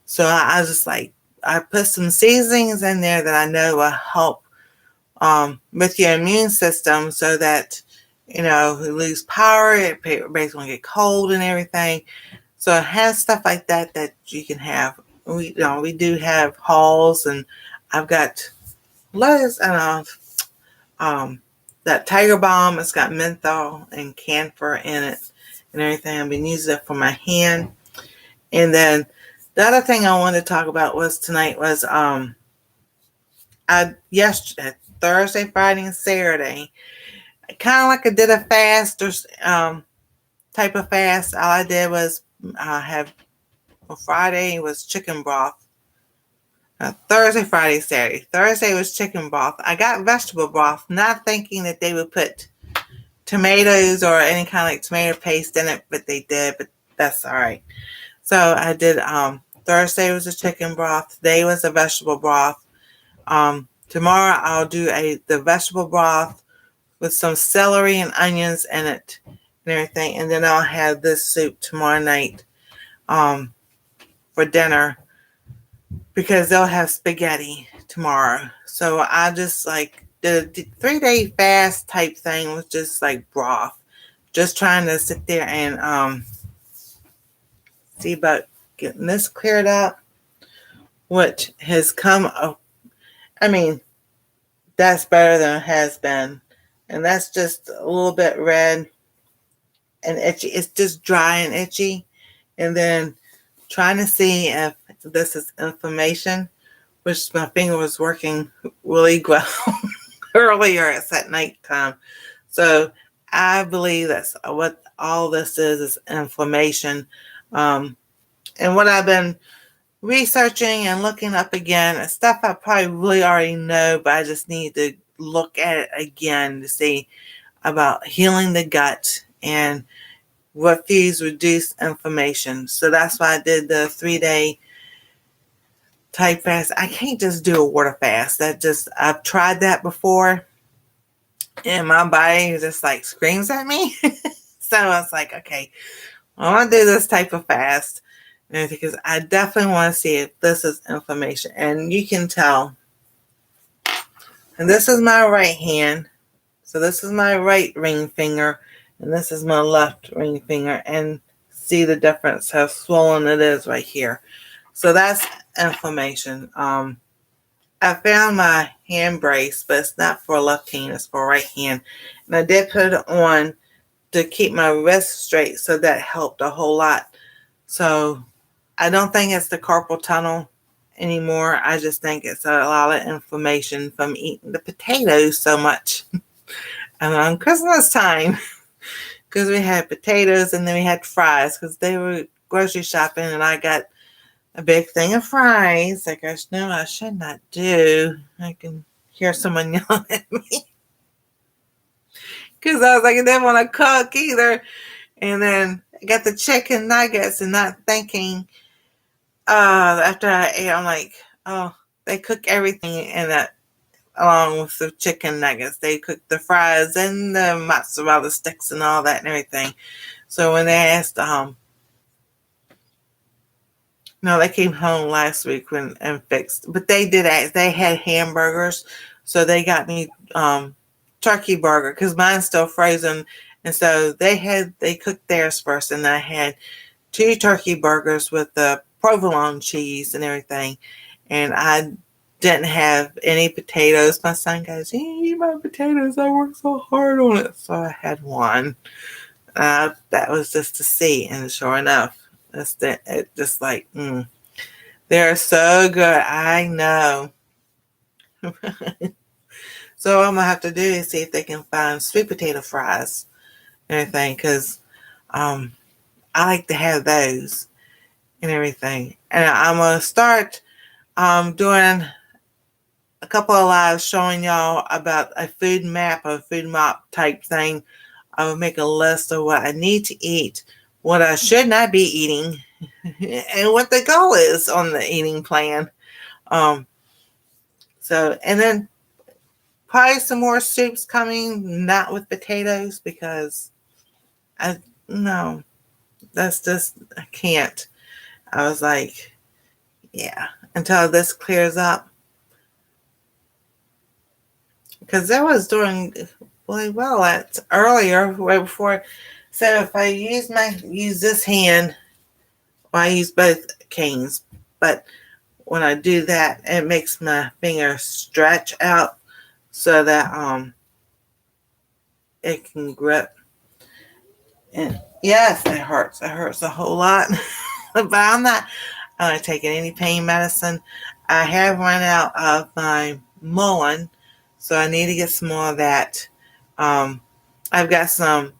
So I was just like, I put some seasonings in there that I know will help with your immune system, so that you lose power, it basically get cold and everything. So it has stuff like that you can have. We do have Halls, and I've got loads of that Tiger Balm. It's got menthol and camphor in it and everything. I've been using it for my hand. And then the other thing I wanted to talk about tonight was yesterday, Thursday, Friday, and Saturday, kind of like I did a fast or type of fast. All I did was Friday was chicken broth. Thursday, Friday, Saturday. Thursday was chicken broth. I got vegetable broth, not thinking that they would put tomatoes or any kind of like tomato paste in it, but they did, but that's all right. So I did, Thursday was a chicken broth. Today was a vegetable broth. Tomorrow I'll do the vegetable broth with some celery and onions in it and everything. And then I'll have this soup tomorrow night for dinner, because they'll have spaghetti tomorrow. So I just like the 3-day fast type thing was just like broth. Just trying to sit there and see about getting this cleared up, which has come up. I mean, that's better than it has been. And that's just a little bit red and itchy. It's just dry and itchy. And then trying to see if this is inflammation, which my finger was working really well earlier. It's at nighttime. So I believe that's what all this is inflammation. And what I've been researching and looking up again is stuff I probably really already know, but I just need to look at it again to see about healing the gut and what foods reduce inflammation. So that's why I did the 3-day type fast. I can't just do a water fast. I've tried that before, and my body just like screams at me. So I was like, okay, I want to do this type of fast, because I definitely want to see if this is inflammation. And you can tell. And this is my right hand. So this is my right ring finger, and this is my left ring finger. And see the difference, how swollen it is right here. So that's inflammation. I found my hand brace, but it's not for left hand, it's for right hand. And I did put it on to keep my wrist straight, so that helped a whole lot. So I don't think it's the carpal tunnel anymore. I just think it's a lot of inflammation from eating the potatoes so much. And on Christmas time, because we had potatoes and then we had fries because they were grocery shopping and I got a big thing of fries. Like I know I should not do. I can hear someone yelling at me because I was like, I didn't want to cook either. And then I got the chicken nuggets and not thinking. After I ate, I'm like, oh, they cook everything in that along with the chicken nuggets. They cook the fries and the mozzarella sticks and all that and everything. So when they asked, no, they came home last week and fixed, but they did ask. They had hamburgers, so they got me turkey burger because mine's still frozen, and so they cooked theirs first, and I had 2 turkey burgers with the provolone cheese and everything, and I didn't have any potatoes. My son goes, "You eat my potatoes. I worked so hard on it." So I had one. That was just to see, and sure enough, it just like, they're so good. I know. So what I'm gonna have to do is see if they can find sweet potato fries and everything, because I like to have those and everything. And I'm gonna start doing a couple of lives showing y'all about a food map or food map type thing. I will make a list of what I need to eat, what I should not be eating, and what the goal is on the eating plan. And then probably some more soups coming, not with potatoes, because that's just, I can't. I was like, yeah, until this clears up. Because I was doing really well earlier, right before. So if I use this hand, well, I use both canes, but when I do that, it makes my finger stretch out so that it can grip. And yes, it hurts. It hurts a whole lot, but I'm not taking any pain medicine. I have run out of my Mullen, so I need to get some more of that. I've got some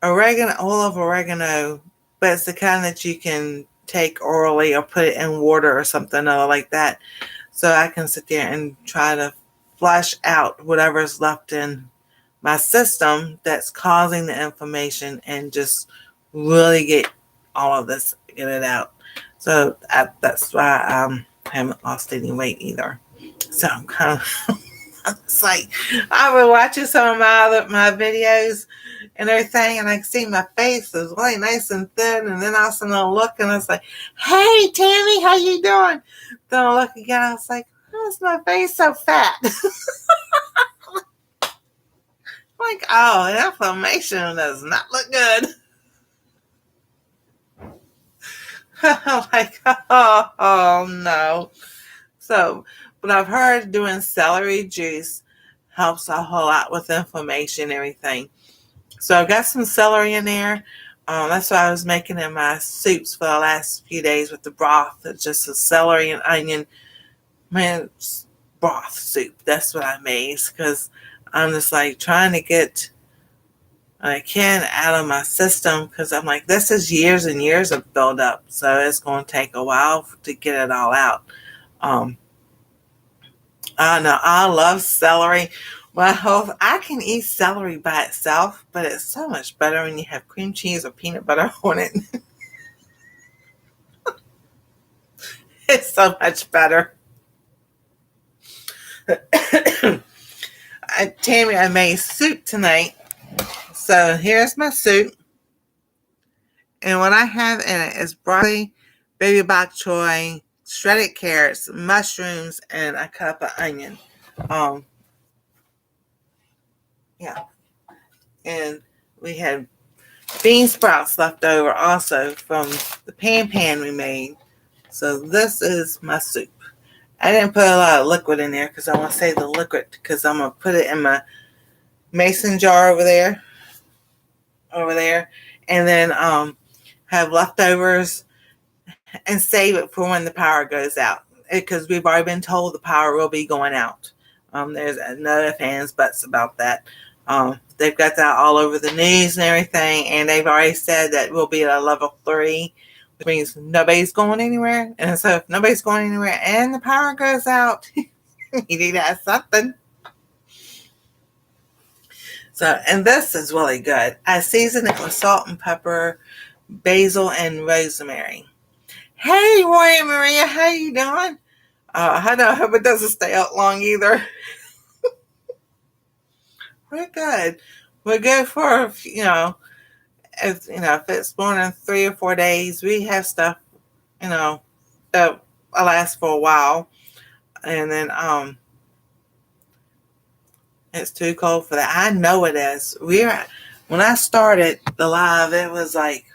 olive oregano, but it's the kind that you can take orally or put it in water or something like that. So I can sit there and try to flush out whatever's left in my system that's causing the inflammation and just really get it out. So that's why I haven't lost any weight either. So I'm kind of, it's like, I've been watching some of my videos and everything, and I see my face is really nice and thin, and then all of a sudden I look and it's like, "Hey Tammy, how you doing?" Then I look again, I was like, "Why is my face so fat?" Like, oh, inflammation does not look good. I'm like, oh no. So, but I've heard doing celery juice helps a whole lot with inflammation and everything. So I've got some celery in there. That's what I was making in my soups for the last few days with the broth. It's just a celery and onion broth soup. That's what I made because I'm just like trying to get I can out of my system because I'm like, this is years and years of buildup. So it's going to take a while to get it all out. I know I love celery. I can eat celery by itself, but it's so much better when you have cream cheese or peanut butter on it. It's so much better. Tammy, I made soup tonight. So here's my soup. And what I have in it is broccoli, baby bok choy, shredded carrots, mushrooms, and a cup of onion. Yeah. And we had bean sprouts left over also from the pan we made. So this is my soup. I didn't put a lot of liquid in there because I want to save the liquid because I'm going to put it in my mason jar over there, and then have leftovers and save it for when the power goes out because we've already been told the power will be going out. There's no ifs, ands, buts about that. They've got that all over the news and everything, and they've already said that we'll be at a level 3, which means nobody's going anywhere. And so if nobody's going anywhere and the power goes out, you need to have something. So, and this is really good. I season it with salt and pepper, basil, and rosemary. Hey, Roy and Maria, how you doing? I hope it doesn't stay out long either. We're good. We're good for, if it's more than 3 or 4 days, we have stuff, that will last for a while. And then it's too cold for that. I know it is. When I started the live, it was like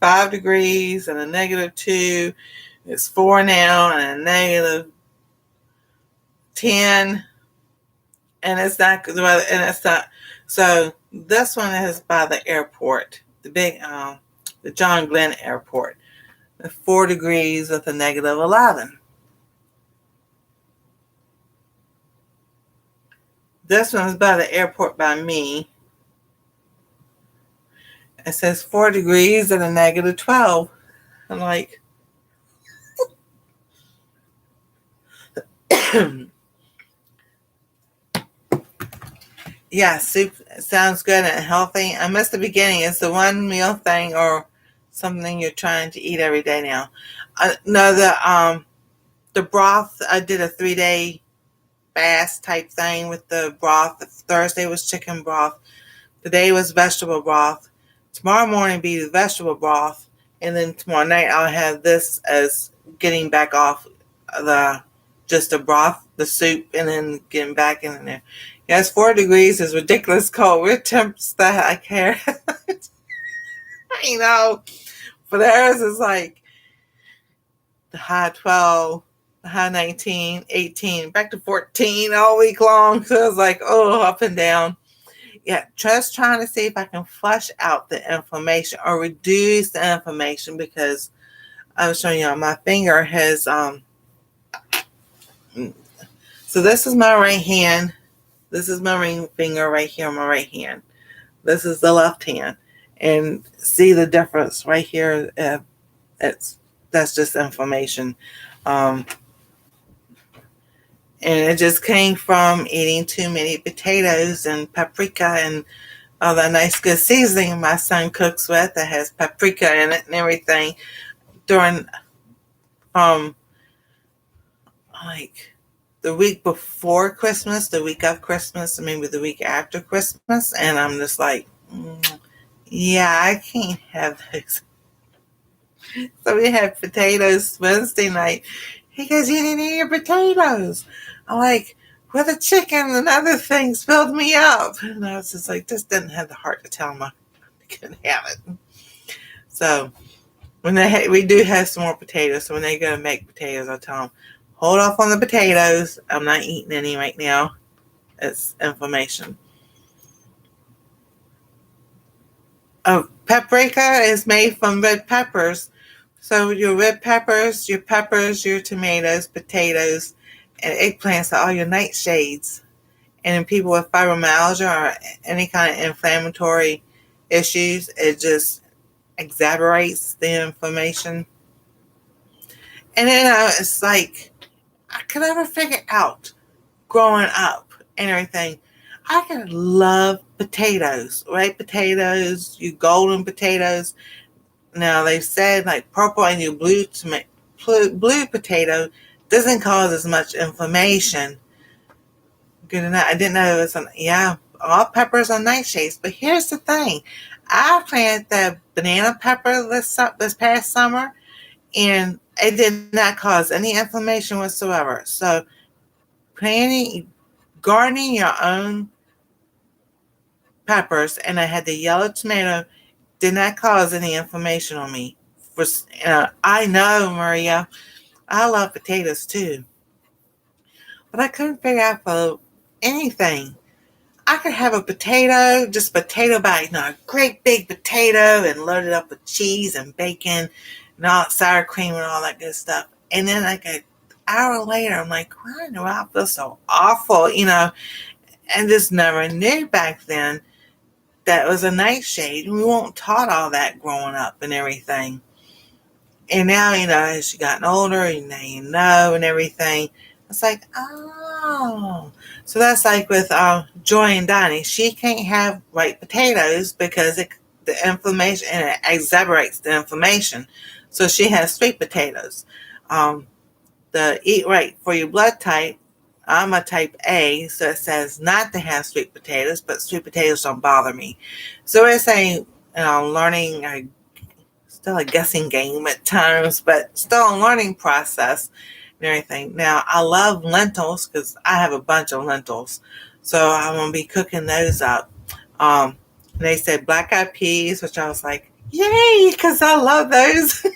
5 degrees and a -2. It's 4 now and a -10. And it's not good weather, and it's not. So this one is by the airport, the big, the John Glenn Airport. 4 degrees with a -11. This one's by the airport by me. It says 4 degrees and a -12. I'm like, yeah, soup sounds good and healthy. I missed the beginning. It's the one meal thing or something you're trying to eat every day now. No, the broth, I did a 3-day fast type thing with the broth. Thursday was chicken broth. Today was vegetable broth. Tomorrow morning be the vegetable broth. And then tomorrow night I'll have this as getting back off just the broth, the soup, and then getting back in there. Yes, 4 degrees is ridiculous cold. We're temps that I care. I know. But theirs is like the high 12, the high 19, 18, back to 14 all week long. So it's like, up and down. Yeah, just trying to see if I can flush out the inflammation or reduce the inflammation, because I was showing you my finger has, so this is my right hand. This is my ring finger right here on my right hand. This is the left hand. And see the difference right here. That's just inflammation. And it just came from eating too many potatoes and paprika and all that nice good seasoning my son cooks with that has paprika in it and everything during like the week before Christmas, the week of Christmas, and maybe the week after Christmas. And I'm just like, yeah, I can't have those. So we had potatoes Wednesday night. He goes, you didn't eat your potatoes. I'm like, well, the chicken and other things filled me up. And I was just like, just didn't have the heart to tell him I couldn't have it. So when we do have some more potatoes. So when they go to make potatoes, I tell them, hold off on the potatoes. I'm not eating any right now. It's inflammation. Paprika is made from red peppers. So your red peppers, your tomatoes, potatoes, and eggplants are all your nightshades. And in people with fibromyalgia or any kind of inflammatory issues, it just exacerbates the inflammation. And then it's like, I could never figure out growing up and everything. I could love potatoes, right? Potatoes, you golden potatoes. Now they said like purple and your blue potato doesn't cause as much inflammation. Good enough. I didn't know it was all peppers are nightshades. But here's the thing. I planted the banana pepper this past summer, and it did not cause any inflammation whatsoever. So gardening your own peppers, and I had the yellow tomato, did not cause any inflammation on me. I know, Maria, I love potatoes too. But I couldn't figure out for anything. I could have a potato, just potato bite, a great big potato and load it up with cheese and bacon and all sour cream and all that good stuff. And then like an hour later, I'm like, why do I feel so awful? and just never knew back then that it was a nightshade. We weren't taught all that growing up and everything. And now, as you gotten older, you know and everything. It's like, oh. So that's like with Joy and Donnie. She can't have white potatoes because the inflammation, and it exacerbates the inflammation. So she has sweet potatoes. The Eat Right for Your blood type, I'm a type A, so it says not to have sweet potatoes, but sweet potatoes don't bother me. So we're saying, learning, still a guessing game at times, but still a learning process and everything. Now, I love lentils because I have a bunch of lentils. So I'm going to be cooking those up. They said black-eyed peas, which I was like, yay, because I love those.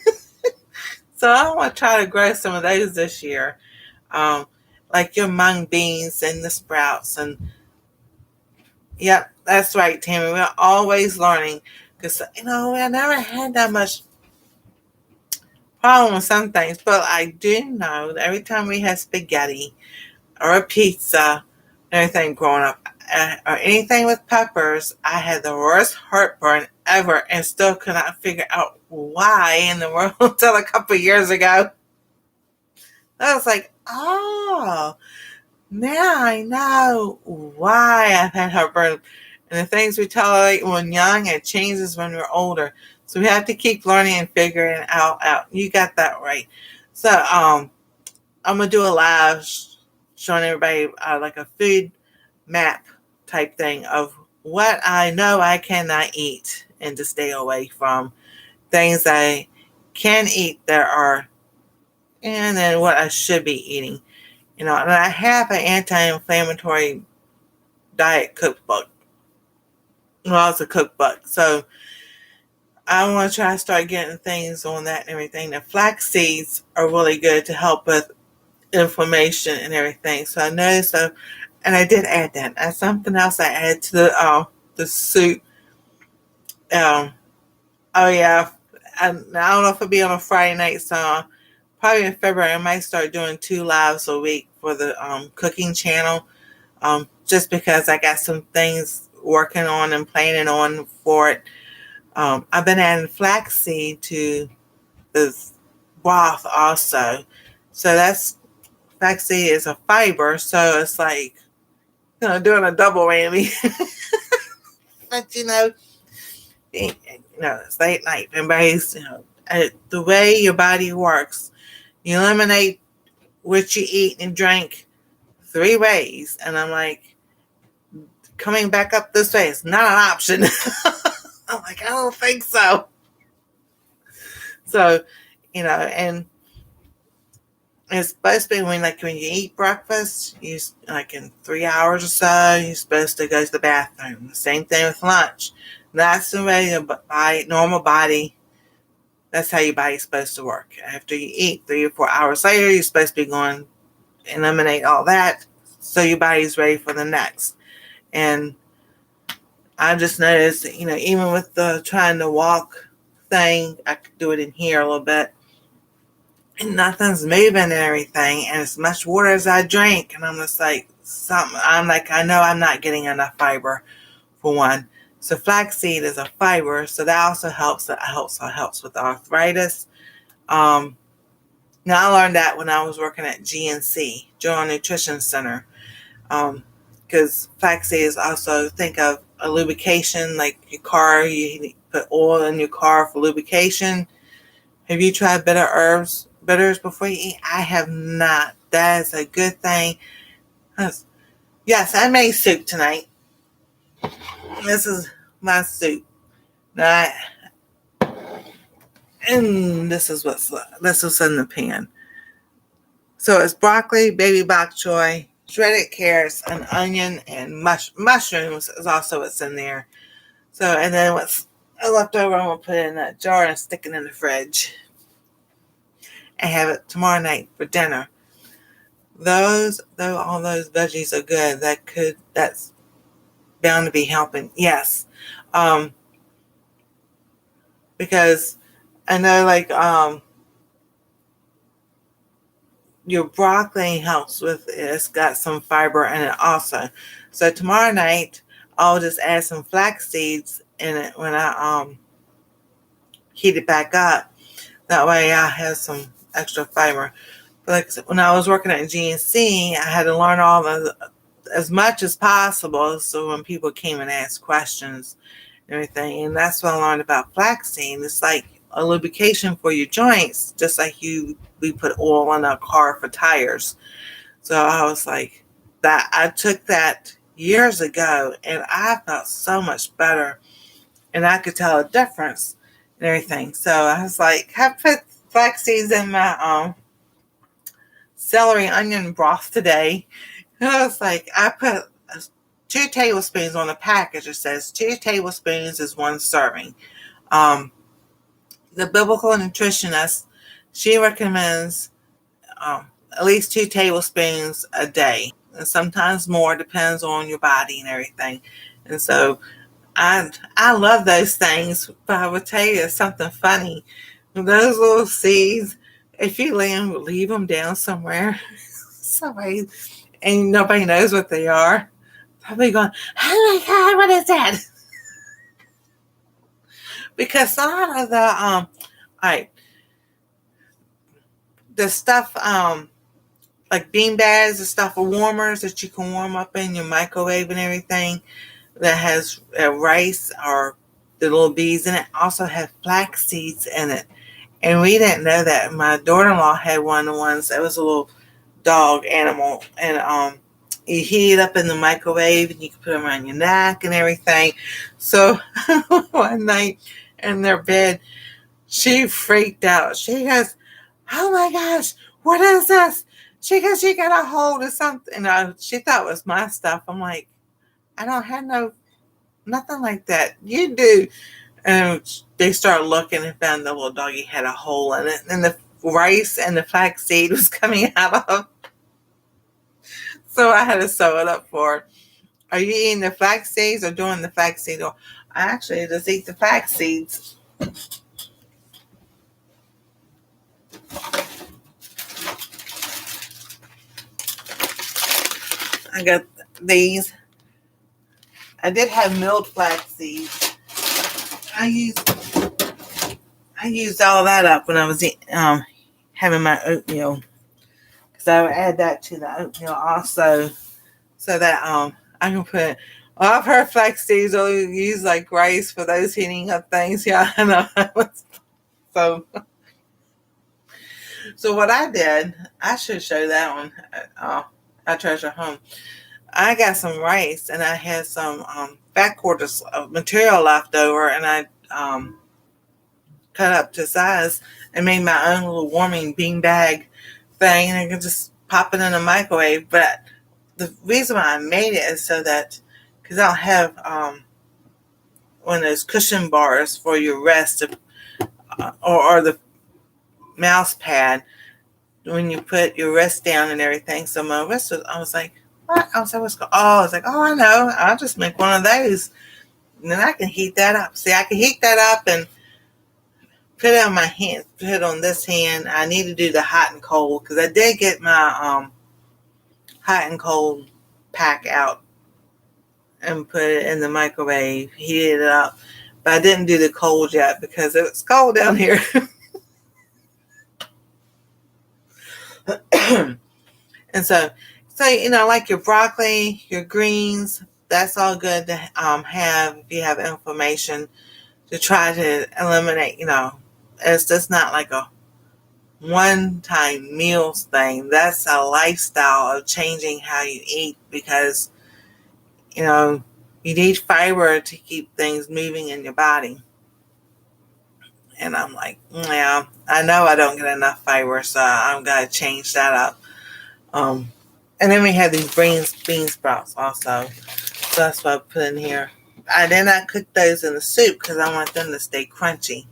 So I want to try to grow some of those this year. Like your mung beans and the sprouts. And yep, that's right, Tammy. We're always learning. Because, I never had that much problem with some things, but I do know that every time we had spaghetti or a pizza, anything growing up, or anything with peppers, I had the worst heartburn ever and still could not figure out why in the world until a couple of years ago. I was like, oh, now I know why I've had heartburn. And the things we tolerate when young, it changes when we're older. So we have to keep learning and figuring it out. You got that right. So I'm going to do a live showing everybody like a food map type thing of what I know I cannot eat and to stay away from, things I can eat that are, and then what I should be eating. And I have an anti-inflammatory diet cookbook. Well, it's a cookbook. So I want to try to start getting things on that and everything. The flax seeds are really good to help with inflammation and everything. So I noticed, and I did add that. That's something else I added to the soup. Oh yeah, I don't know if it'll be on a Friday night, so probably in February I might start doing 2 lives a week for the cooking channel. Just because I got some things working on and planning on for it. I've been adding flaxseed to the broth also. So flaxseed is a fiber, so it's like, doing a double whammy. But it's late night. Everybody's, the way your body works, you eliminate what you eat and drink 3 ways. And I'm like, coming back up this way is not an option. I'm like, I don't think so. So, and it's supposed to be when you eat breakfast, you like in 3 hours or so, you're supposed to go to the bathroom. Same thing with lunch. That's the way your normal body, that's how your body's supposed to work. After you eat 3 or 4 hours later, you're supposed to be going eliminate all that so your body's ready for the next. And I just noticed, even with the trying to walk thing, I could do it in here a little bit. And nothing's moving and everything, and as much water as I drink, and I'm just like, I know I'm not getting enough fiber, for one. So flaxseed is a fiber, so that also helps. That also helps with arthritis. Now I learned that when I was working at GNC, General Nutrition Center, because flaxseed is also, think of a lubrication, like your car, you put oil in your car for lubrication. Have you tried bitters before you eat? I have not. That is a good thing. Yes, I made soup tonight. This is my soup. And this is what's in the pan. So it's broccoli, baby bok choy, shredded carrots, an onion, and mushrooms is also what's in there. So, and then what's left over, I'm going to put it in a jar and stick it in the fridge. And have it tomorrow night for dinner. All those veggies are good. That's bound to be helping. Yes. Because I know your broccoli helps with it. It's got some fiber in it also. So tomorrow night I'll just add some flax seeds in it when I heat it back up. That way I have some extra fiber. But like when I was working at GNC, I had to learn as much as possible, so when people came and asked questions and everything. And that's what I learned about flaxseed. It's like a lubrication for your joints, just like we put oil on a car for tires. So I was like, that I took that years ago, and I felt so much better, and I could tell a difference and everything. So I was like, I put flax seeds in my celery onion broth today. And I was like, I put 2 tablespoons on the package. It says 2 tablespoons is 1 serving. The biblical nutritionist, she recommends at least 2 tablespoons a day, and sometimes more, depends on your body and everything. And so I love those things, but I would tell you something funny. Those little seeds, if you leave them down somewhere, somebody, and nobody knows what they are, probably going, oh my God, what is that? Because a lot of the stuff, like bean bags, the stuff of warmers that you can warm up in your microwave and everything, that has rice or the little beads in it, also have flax seeds in it. And we didn't know that. My daughter-in-law had one of the ones that was a little dog animal, and you heat it up in the microwave, and you can put them around your neck and everything. So one night in their bed, she freaked out. She goes, oh my gosh, what is this? She goes, you got a hold of something. She thought it was my stuff. I'm like, I don't have nothing like that. You do. And they started looking and found the little doggy had a hole in it, and the rice and the flax seed was coming out of. So I had to sew it up for her. Are you eating the flax seeds or doing the flax seed? Or I actually just eat the flax seeds. I got these. I did have milled flax seeds. I used all that up when I was having my oatmeal, because I would add that to the oatmeal also, so that I can put. Well, I've heard flax seeds will use like rice for those heating up things. Yeah, I know. So what I did, I should show that one. I treasure home. I got some rice, and I had some fat quarters of material left over, and I cut up to size and made my own little warming bean bag thing, and I could just pop it in the microwave. But the reason why I made it is so that, because I don't have one of those cushion bars for your wrist, or the mouse pad when you put your wrist down and everything. So my wrist I was like, what? I was like, I know. I'll just make one of those, and then I can heat that up. See, I can heat that up and put it on my hand, put it on this hand. I need to do the hot and cold, because I did get my hot and cold pack out and put it in the microwave, heated it up. But I didn't do the cold yet because it's cold down here. And so like your broccoli, your greens, that's all good to have if you have inflammation, to try to eliminate. It's just not like a one-time meals thing. That's a lifestyle of changing how you eat, because you need fiber to keep things moving in your body. And I'm like, yeah, I know I don't get enough fiber, so I'm going to change that up. And then we have these bean sprouts also. So that's what I put in here. I did not cook those in the soup because I want them to stay crunchy.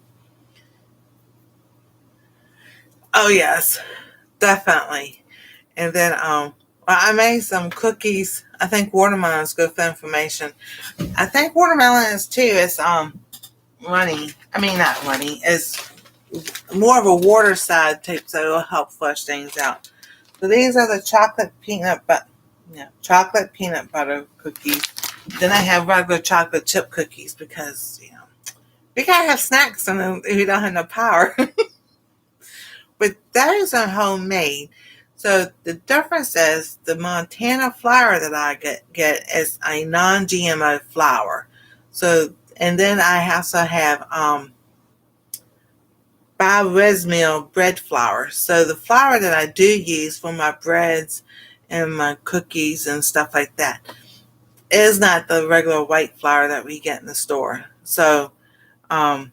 Oh, yes, definitely. And then I made some cookies. I think watermelon is good for inflammation. I think watermelon is too. It's runny. I mean, not runny. It's more of a water side type, so it'll help flush things out. So these are the chocolate peanut butter cookies. Then I have regular chocolate chip cookies because, we gotta have snacks if we don't have no power. But those are homemade. So the difference is the Montana flour that I get is a non-GMO flour. So, and then I also have BRRRR bread flour. So the flour that I do use for my breads and my cookies and stuff like that is not the regular white flour that we get in the store. So I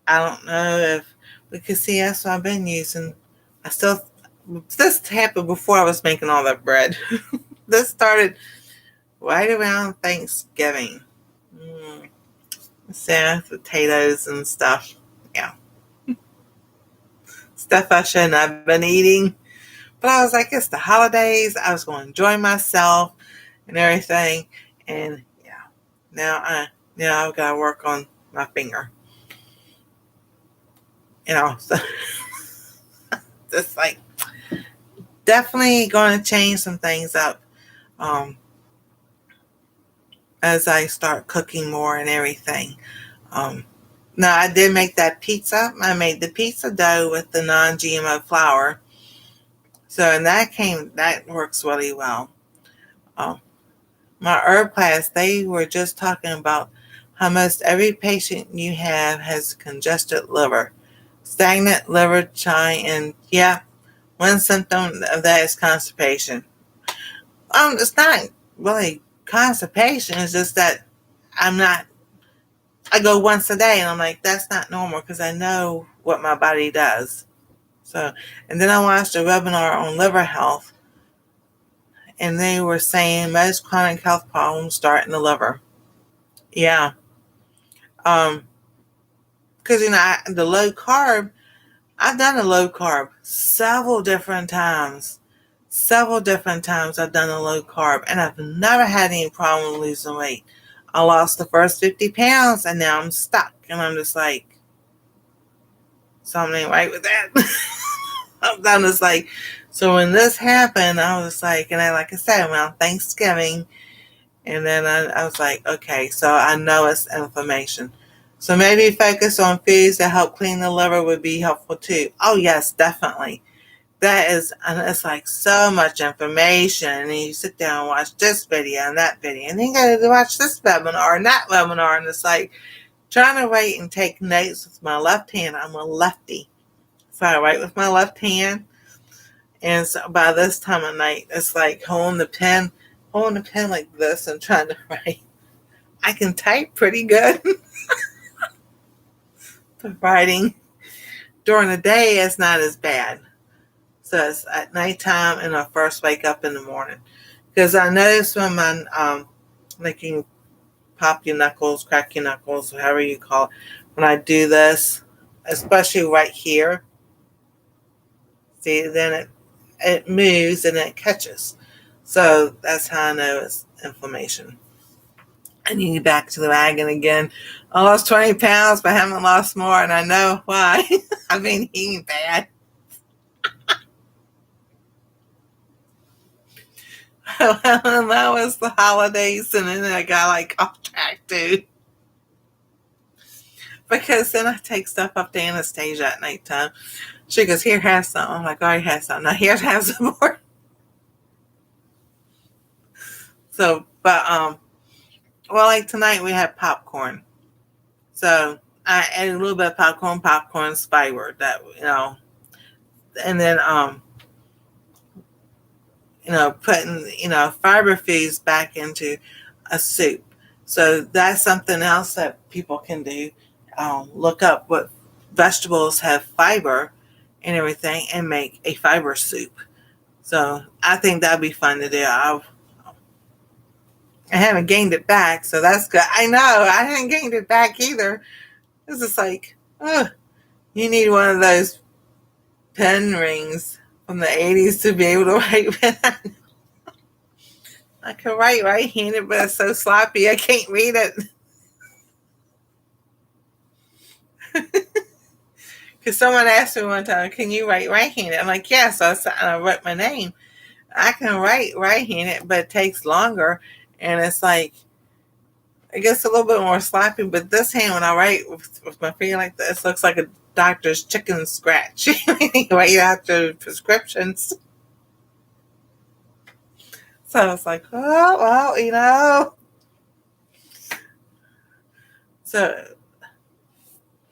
don't know if we could see that's what I've been using. This happened before I was making all that bread. This started right around Thanksgiving. Potatoes and stuff. Yeah. Stuff I shouldn't have been eating. But I was like, it's the holidays. I was going to enjoy myself and everything. And yeah, I've got to work on my finger. So just like definitely going to change some things up as I start cooking more and everything. Now I did make that pizza. I made the pizza dough with the non-GMO flour. So, and that works really well. My herb class, they were just talking about how most every patient you have has congested liver, stagnant liver, and one symptom of that is constipation. It's not really constipation. It's just that I go once a day and I'm like, that's not normal because I know what my body does. So, and then I watched a webinar on liver health, and they were saying most chronic health problems start in the liver. Yeah. Because, the low carb, I've done a low carb several different times. Several different times I've done a low carb, and I've never had any problem losing weight. I lost the first 50 pounds, and now I'm stuck. And I'm just like, something ain't right with that. I'm just like, so when this happened, I was like, and like I said, around Thanksgiving, and then I was like, okay, so I know it's inflammation. So maybe focus on foods that help clean the liver would be helpful too. Oh yes, definitely. It's like so much information, and you sit down and watch this video and that video, and then you got to watch this webinar and that webinar, and it's like trying to write and take notes with my left hand. I'm a lefty, so I write with my left hand, and so by this time of night, it's like holding the pen like this and trying to write. I can type pretty good. But writing during the day is not as bad. So it's at nighttime and I first wake up in the morning. Because I notice when like you can pop your knuckles, crack your knuckles, however you call it, when I do this, especially right here, see, then it moves and it catches. So that's how I know it's inflammation. And you get back to the wagon again. I lost 20 pounds, but I haven't lost more, and I know why. I've been eating bad. Well, that was the holidays, and then I got like off track too. Because then I take stuff up to Anastasia at nighttime. She goes, here, have some. I'm like, I already have some. Now, here, have some more. So, but, well, like tonight we had popcorn. So I added a little bit of popcorn. Popcorn's fiber, that, and then, putting, fiber foods back into a soup. So that's something else that people can do. Look up what vegetables have fiber and everything and make a fiber soup. So I think that'd be fun to do. I haven't gained it back, so that's good. I know, I haven't gained it back either. It's just like, you need one of those pen rings from the 80s to be able to write with that. I can write right-handed, but it's so sloppy I can't read it. Because someone asked me one time, can you write right-handed? I'm like, yeah. So I wrote my name. I can write right-handed, but it takes longer. And it's like, it gets a little bit more sloppy. But this hand, when I write with my finger like this, looks like a doctor's chicken scratch. Write out the prescriptions. So it's like, oh, well, So,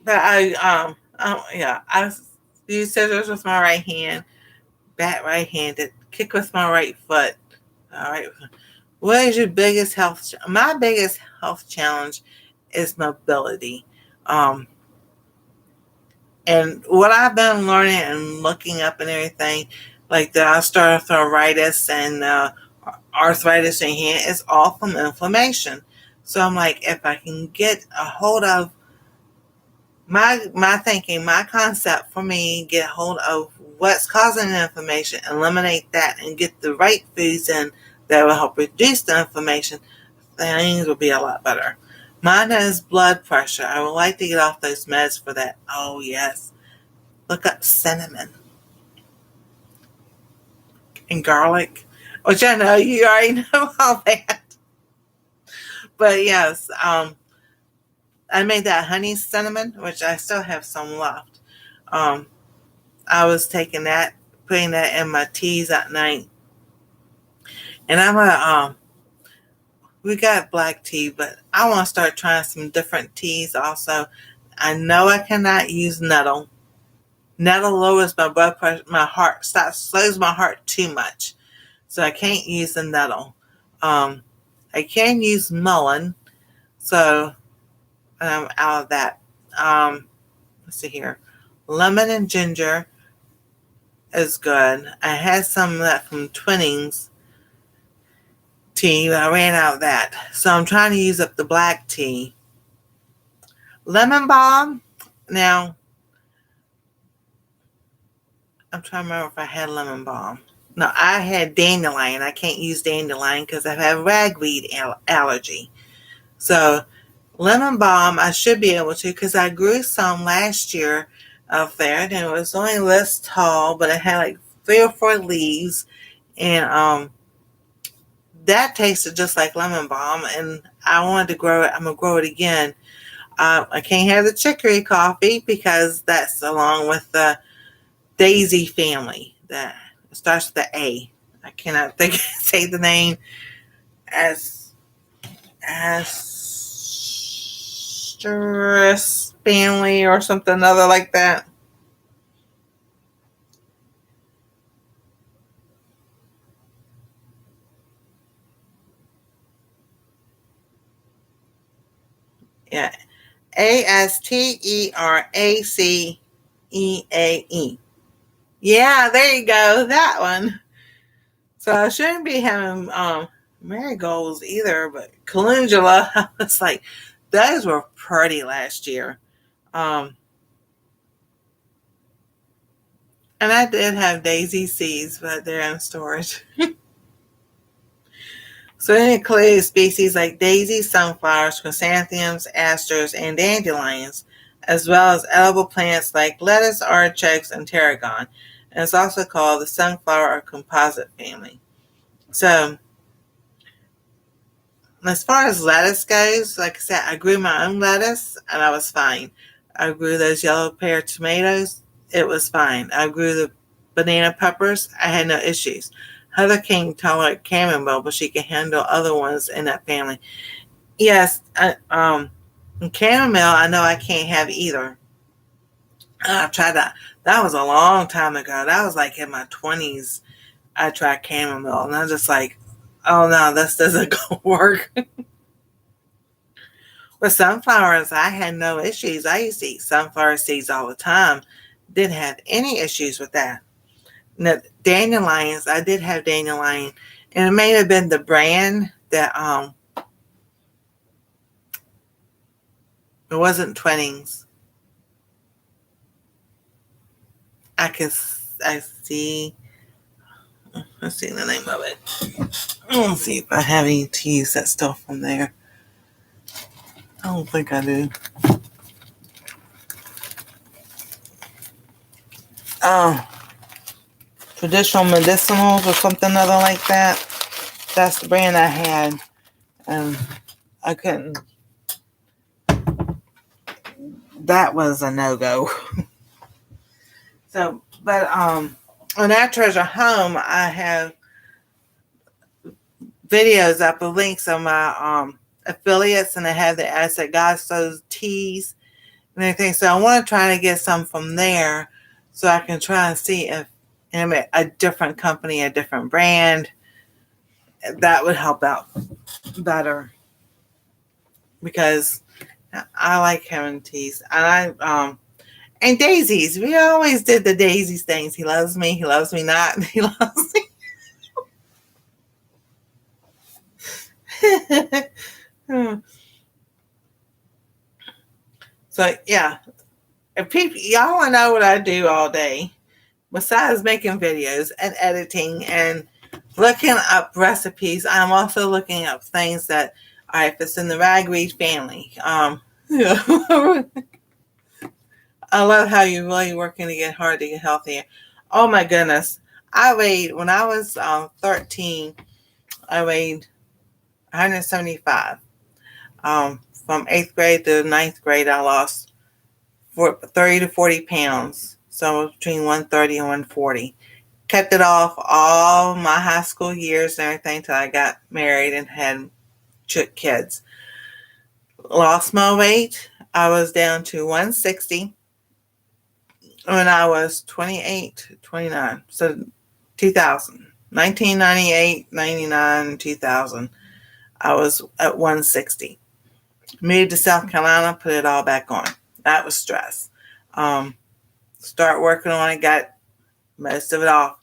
but I use scissors with my right hand, bat right-handed, kick with my right foot. All right. What is your biggest health? My biggest health challenge is mobility. And what I've been learning and looking up and everything, like the osteoarthritis and arthritis in your hand, is all from inflammation. So I'm like, if I can get a hold of my thinking, my concept for me, get hold of what's causing the inflammation, eliminate that, and get the right foods in that will help reduce the inflammation, things will be a lot better. Mine is blood pressure. I would like to get off those meds for that. Oh, yes. Look up cinnamon and garlic, which I know you already know all that. But yes, I made that honey cinnamon, which I still have some left. I was taking that, putting that in my teas at night. And I'm gonna we got black tea, but I want to start trying some different teas also. I know I cannot use nettle. Nettle lowers my blood pressure, my heart, slows my heart too much. So I can't use the nettle. I can use mullein, so I'm out of that. Let's see here. Lemon and ginger is good. I had some of that from Twinings tea, but I ran out of that. So I'm trying to use up the black tea. Lemon balm. Now, I'm trying to remember if I had lemon balm. No, I had dandelion. I can't use dandelion because I have ragweed allergy. So lemon balm, I should be able to, because I grew some last year up there, and it was only this tall, but it had like 3 or 4 leaves, and that tasted just like lemon balm, and I wanted to grow it. I'm gonna grow it again. I can't have the chicory coffee because that's along with the daisy family that starts with the A. I cannot say the name. Asterisk family or something other like that. Yeah. Asteracceae. Yeah, there you go. That one. So I shouldn't be having marigolds either, but calendula, I was like, those were pretty last year. And I did have daisy seeds, but they're in storage. So it includes species like daisies, sunflowers, chrysanthemums, asters, and dandelions, as well as edible plants like lettuce, artichokes, and tarragon. And it's also called the sunflower or composite family. So as far as lettuce goes, like I said, I grew my own lettuce and I was fine. I grew those yellow pear tomatoes. It was fine. I grew the banana peppers. I had no issues. Heather can't tolerate chamomile, but she can handle other ones in that family. Yes, chamomile, I know I can't have either. I've tried that. That was a long time ago. That was like in my 20s. I tried chamomile, and I was just like, oh no, this doesn't work. With sunflowers, I had no issues. I used to eat sunflower seeds all the time. Didn't have any issues with that. Now, dandelions, I did have dandelion, and it may have been the brand that it wasn't Twinings. I see. Let's see the name of it. Let's see if I have any teas that's still from there. I don't think I do. traditional medicinals or something other like that. That's the brand I had. And I couldn't. That was a no-go. So, but on At Treasure Home, I have videos up with links of my affiliates, and I said God Sows Teas and everything. So I want to try to get some from there, so I can try and see if a different company, a different brand, that would help out better, because I like having teas. And and daisies. We always did the daisies things. He loves me not. He loves me. So yeah, if people, y'all want to know what I do all day, besides making videos and editing and looking up recipes, I'm also looking up things that, all right, if it's in the ragweed family. Yeah. I love how you're really working to get hard to get healthier. Oh my goodness. When I was 13, I weighed 175. From 8th grade to 9th grade, I lost 30 to 40 pounds. So between 130 and 140. Kept it off all my high school years and everything until I got married and had kids. Lost my weight. I was down to 160 when I was 28, 29. So 2000. 1998, 99, 2000. I was at 160. Moved to South Carolina, put it all back on. That was stress. Start working on it, got most of it off.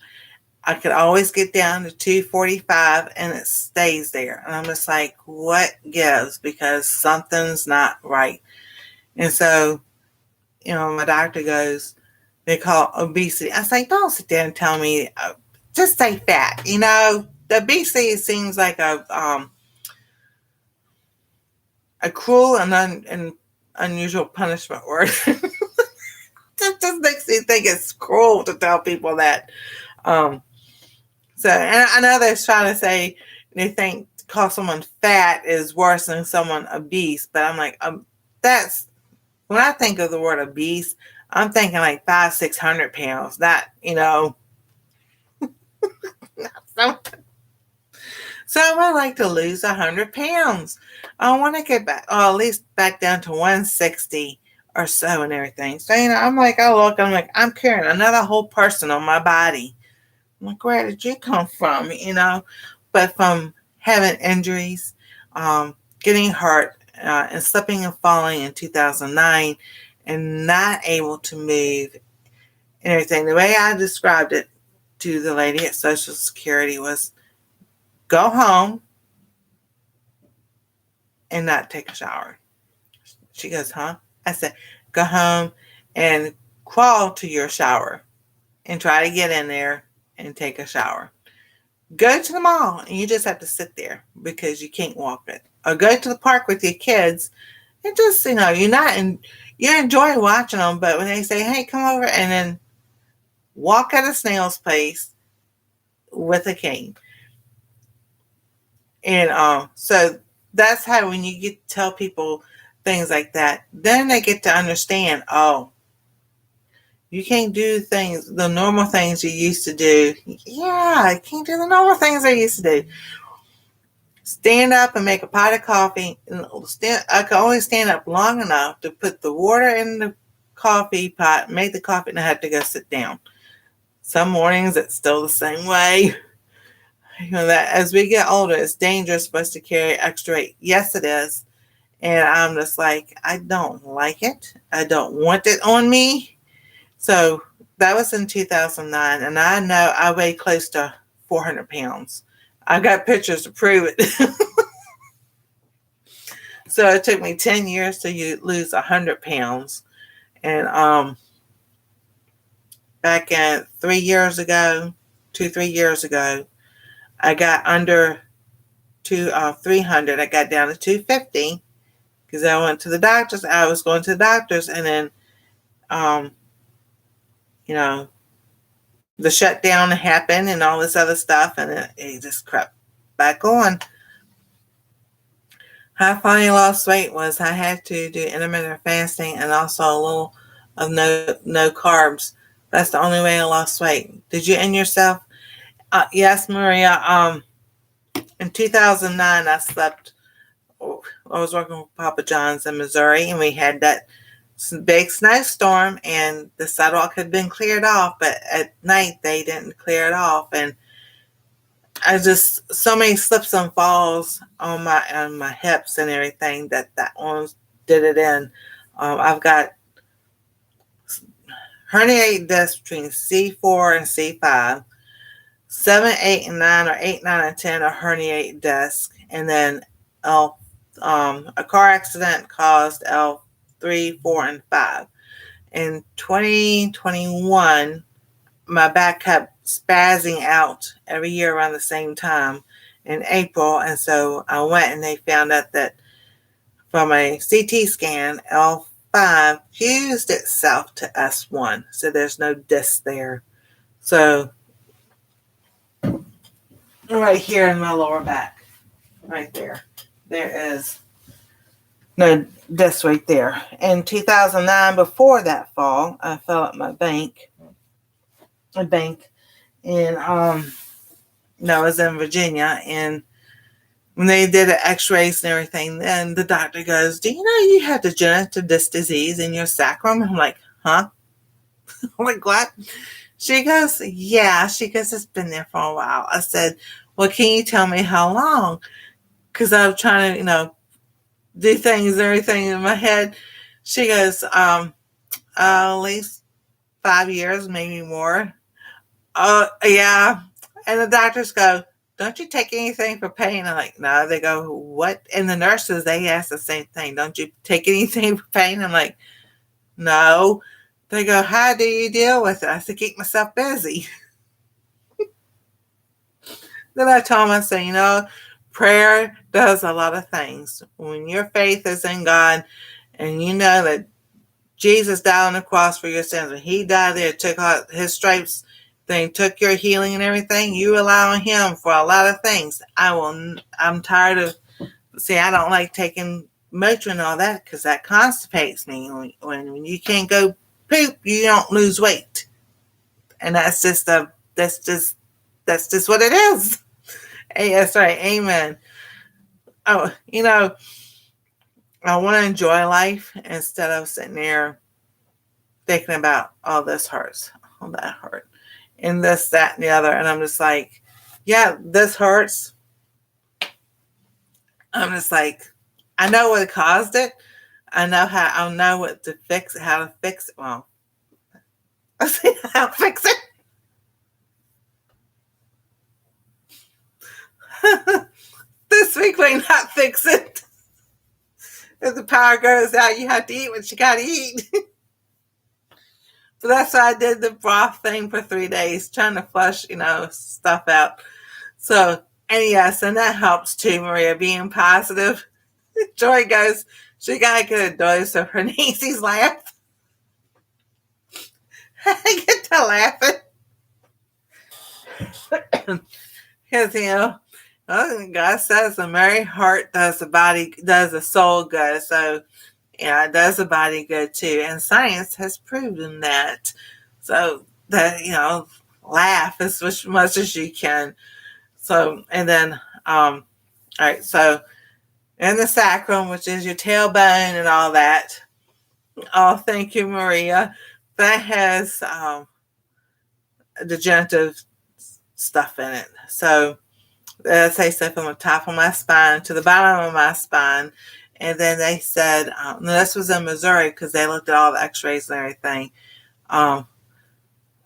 I could always get down to 245 and it stays there. And I'm just like, what gives? Because something's not right. And so, my doctor goes, they call it obesity. I say, don't sit there and tell me, just say fat. The obesity seems like a cruel and unusual punishment word. It just makes me think it's cruel to tell people that. So, and I know they're trying to say they think to call someone fat is worse than someone obese, but I'm like, that's when I think of the word obese, I'm thinking like 500-600 pounds. Not, So I would like to lose 100 pounds. I want to get back, or at least back down to 160 or so and everything. So, I'm like, I'm carrying another whole person on my body. I'm like, where did you come from? But from having injuries, getting hurt, and slipping and falling in 2009 and not able to move and everything. The way I described it to the lady at Social Security was, go home and not take a shower. She goes, huh? I said, go home and crawl to your shower and try to get in there and take a shower. Go to the mall and you just have to sit there because you can't walk it. Or go to the park with your kids and just, you enjoy watching them, but when they say, hey, come over, and then walk at a snail's pace with a cane. And so that's how when you get to tell people things like that, then they get to understand, you can't do the normal things you used to do. Yeah, I can't do the normal things I used to do. Stand up and make a pot of coffee. I can only stand up long enough to put the water in the coffee pot, make the coffee, and I have to go sit down. Some mornings it's still the same way. That as we get older, it's dangerous for us to carry extra weight. Yes, it is. And I'm just like, I don't like it. I don't want it on me. So that was in 2009. And I know I weigh close to 400 pounds. I got pictures to prove it. So it took me 10 years to lose 100 pounds. And back at 3 years ago, 3 years ago, I got under 300. I got down to 250 because I went to the doctors. I was going to the doctors, and then, the shutdown happened and all this other stuff, and it just crept back on. How I finally lost weight was I had to do intermittent fasting and also a little of no carbs. That's the only way I lost weight. Did you end yourself? Yes, Maria. In 2009, I was working with Papa John's in Missouri, and we had that big snowstorm, and the sidewalk had been cleared off, but at night they didn't clear it off, and I just so many slips and falls on my hips and everything that one did it in. I've got herniated discs between C4 and C5. 7, 8, and 9, or 8, 9, and 10 are herniated discs, and then a car accident caused L3, 4, and 5. In 2021, my back kept spazzing out every year around the same time in April, and so I went and they found out that from a CT scan, L5 fused itself to S1, so there's no disc there. So right here in my lower back, right there is no disc right there. In 2009, before that fall, I fell at my bank, and I was in Virginia, and when they did the x-rays and everything, then the doctor goes, "Do you know you have degenerative disc disease in your sacrum?" I'm like, "Huh?" I'm like, "What?" She goes, "Yeah." She goes, "It's been there for a while." I said, "Well, can you tell me how long?" Because I'm trying to, do things and everything in my head. She goes, at least 5 years, maybe more. Yeah. And the doctors go, "Don't you take anything for pain?" I'm like, "No." They go, "What?" And the nurses, they ask the same thing. "Don't you take anything for pain?" I'm like, "No." They go, "How do you deal with it?" I said, "Keep myself busy." Then I told them, I said, prayer does a lot of things. When your faith is in God and you know that Jesus died on the cross for your sins, when he died there, took out his stripes, then took your healing and everything, you rely on him for a lot of things. I'm tired of, I don't like taking Motrin and all that because that constipates me. When you can't go poop, you don't lose weight. And that's just what it is. Hey, that's right. Amen. Oh, I want to enjoy life instead of sitting there thinking about, "Oh, this hurts. Oh, that hurt. And this, that, and the other." And I'm just like, yeah, this hurts. I'm just like, I know what caused it. I know how to fix it, how to fix it. Well, I see how to fix it. This week may not fix it. If the power goes out, you have to eat what you got to eat. So that's why I did the broth thing for 3 days, trying to flush, stuff out. So, and yes, and that helps too, Maria, being positive. Joy goes, she got to get a dose of her Nancy's laugh. I get to laughing. Because, God says a merry heart does the soul good. So, it does the body good too. And science has proven that. So that, laugh as much as you can. So, and then, all right. So in the sacrum, which is your tailbone and all that. Oh, thank you, Maria. That has degenerative stuff in it. So they say from the top of my spine to the bottom of my spine. And then they said, this was in Missouri because they looked at all the x-rays and everything.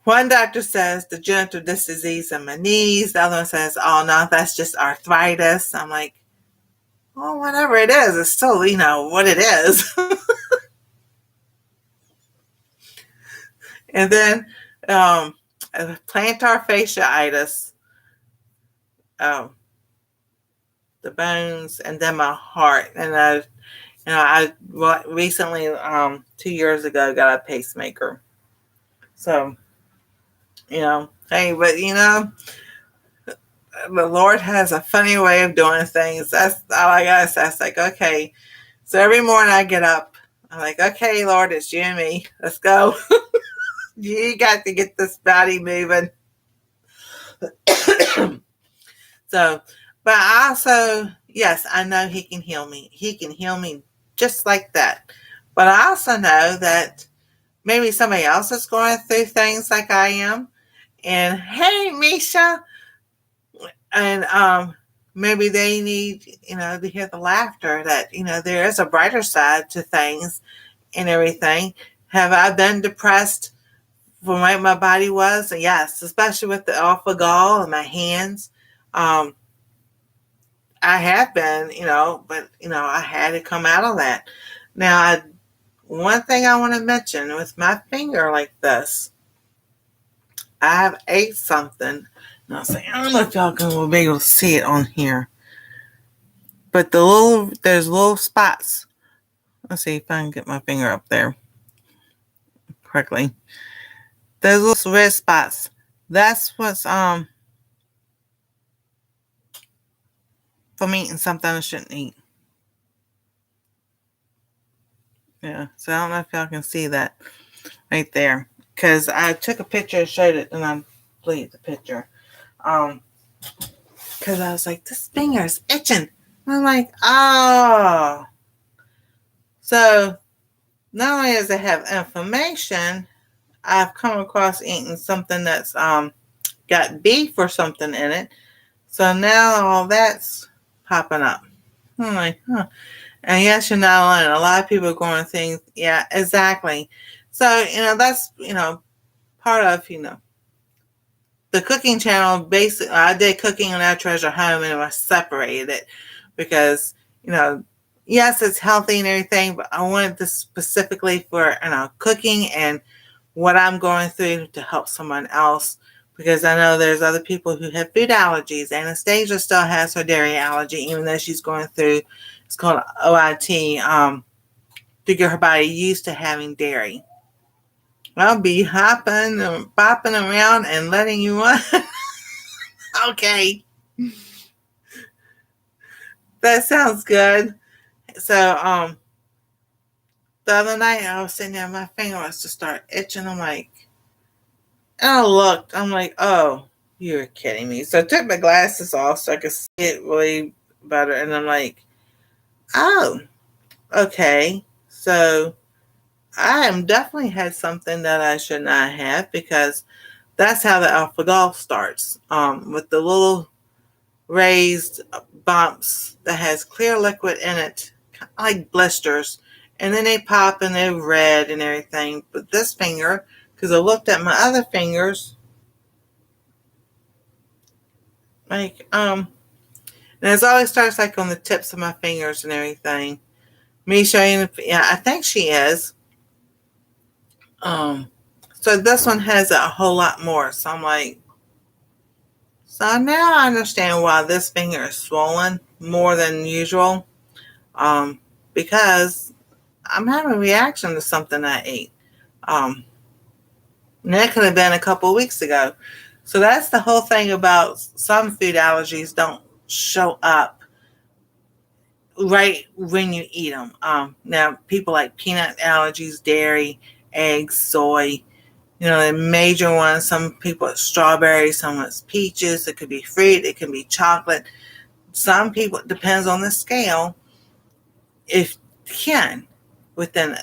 One doctor says degenerative disc disease in my knees. The other one says, "Oh, no, that's just arthritis." I'm like, well, whatever it is, it's still, what it is. And then plantar fasciitis, the bones, and then my heart. And I recently, 2 years ago, got a pacemaker. So Hey, but the Lord has a funny way of doing things. That's all I gotta say. It's like, okay. So every morning I get up, I'm like, okay, Lord, it's you and me. Let's go. You got to get this body moving. So, but I also, yes, I know He can heal me. He can heal me just like that. But I also know that maybe somebody else is going through things like I am. And hey, Misha, and maybe they need, to hear the laughter that, there is a brighter side to things and everything. Have I been depressed from what my body was? Yes, especially with the alpha gall in my hands. I have been, but I had to come out of that. Now, one thing I want to mention with my finger like this, I have ate something. And I'll say, I don't know if y'all will be able to see it on here, but there's little spots. Let's see if I can get my finger up there correctly. There's little red spots. That's what's from eating something I shouldn't eat. Yeah, so I don't know if y'all can see that right there, because I took a picture and showed it, and I deleted the picture. Because I was like, this finger is itching. And I'm like, oh. So not only does it have inflammation, I've come across eating something that's got beef or something in it. So now all that's popping up. I'm like, huh. And yes, you're not alone. A lot of people are going things. Yeah, exactly. So, that's, part of, the cooking channel. Basically, I did cooking and I treasure home, and I separated it because, yes, it's healthy and everything, but I wanted this specifically for, cooking and what I'm going through to help someone else, because I know there's other people who have food allergies. Anastasia still has her dairy allergy, even though she's going through, it's called OIT, to get her body used to having dairy. I'll be hopping and bopping around and letting you on. Okay. That sounds good. So, the other night I was sitting there, my finger was to start itching. I'm like, and I looked, I'm like, oh, you're kidding me. So I took my glasses off so I could see it really better. And I'm like, oh, okay. So I am definitely had something that I should not have, because that's how the alpha golf starts, with the little raised bumps that has clear liquid in it, like blisters, and then they pop and they're red and everything. But this finger, because I looked at my other fingers, like and it always starts like on the tips of my fingers and everything. Me showing, yeah, I think she is. So this one has a whole lot more. So I'm like, so now I understand why this finger is swollen more than usual. Because I'm having a reaction to something I ate. And that could have been a couple of weeks ago. So that's the whole thing about some food allergies don't show up right when you eat them. Now, people like peanut allergies, dairy, eggs, soy, the major ones. Some people it's strawberries, some it's peaches. It could be fruit. It can be chocolate. Some people, it depends on the scale, if can, within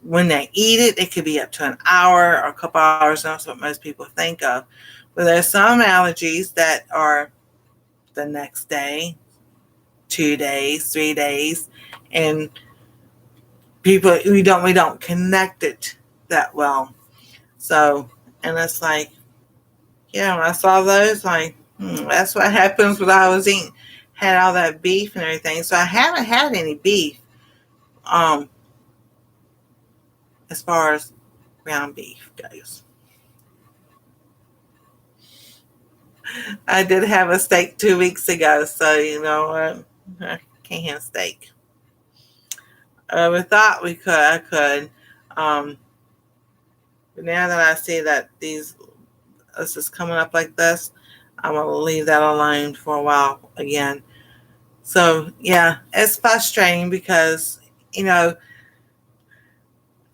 when they eat it, it could be up to an hour or a couple hours. That's what most people think of. But there's some allergies that are the next day, 2 days, 3 days, and people we don't connect it that well. So, and it's like, yeah, when I saw those, like, that's what happens when I was eating, had all that beef and everything. So I haven't had any beef, as far as ground beef goes. I did have a steak 2 weeks ago, so I can't have steak. We thought I could, but now that I see that these this is coming up like this, I'm going to leave that alone for a while again. So, yeah, it's frustrating because,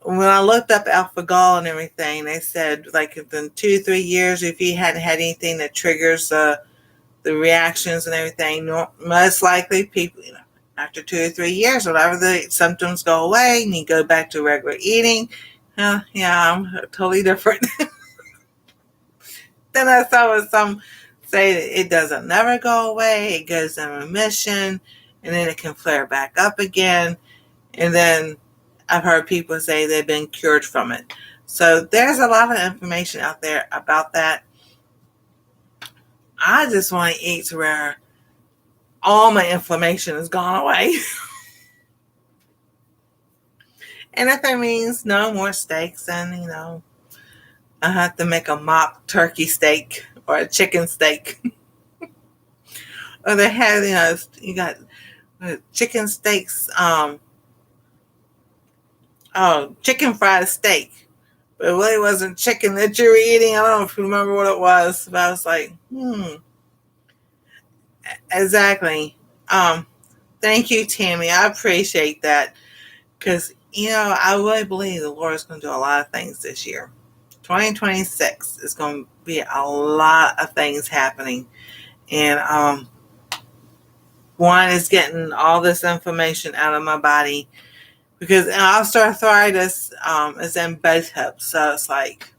when I looked up alpha-gal and everything, they said, like, within 2-3 years, if you hadn't had anything that triggers the reactions and everything, most likely people, after 2 or 3 years, whatever the symptoms go away and you go back to regular eating, yeah, I'm totally different. Then I saw some say that it doesn't never go away, it goes in remission, and then it can flare back up again. And then I've heard people say they've been cured from it. So there's a lot of information out there about that. I just want to eat to where all my inflammation has gone away. And if it means no more steaks, then, I have to make a mock turkey steak or a chicken steak. Or they have, you got chicken steaks, chicken fried steak. But it really wasn't chicken that you were eating. I don't know if you remember what it was. But I was like, Exactly. Thank you, Tammy. I appreciate that. Because, I really believe the Lord is going to do a lot of things this year. 2026 is going to be a lot of things happening. And one is getting all this information out of my body. Because osteoarthritis is in both hips. So it's like,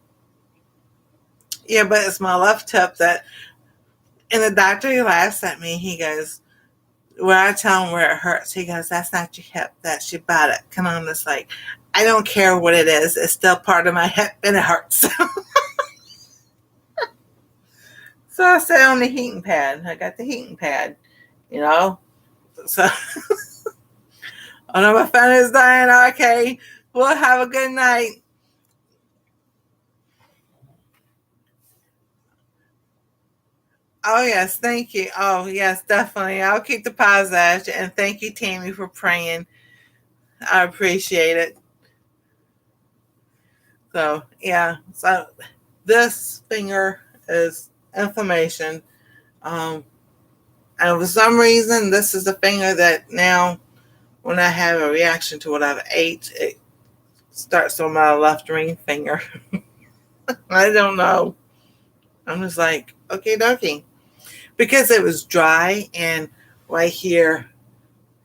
yeah, but it's my left hip that, and the doctor, he laughs at me. He goes, when I tell him where it hurts, he goes, that's not your hip, that's your buttock. And I'm just like, I don't care what it is. It's still part of my hip and it hurts. So I sit on the heating pad. I got the heating pad, So, oh no, my phone is dying. Okay, well, have a good night. Oh, yes, thank you. Oh, yes, definitely. I'll keep the positive. And thank you, Tammy, for praying. I appreciate it. So, yeah. So, this finger is inflammation. And for some reason, this is the finger that now, when I have a reaction to what I've ate, it starts on my left ring finger. I don't know. I'm just like, okay, dokie. Because it was dry and right here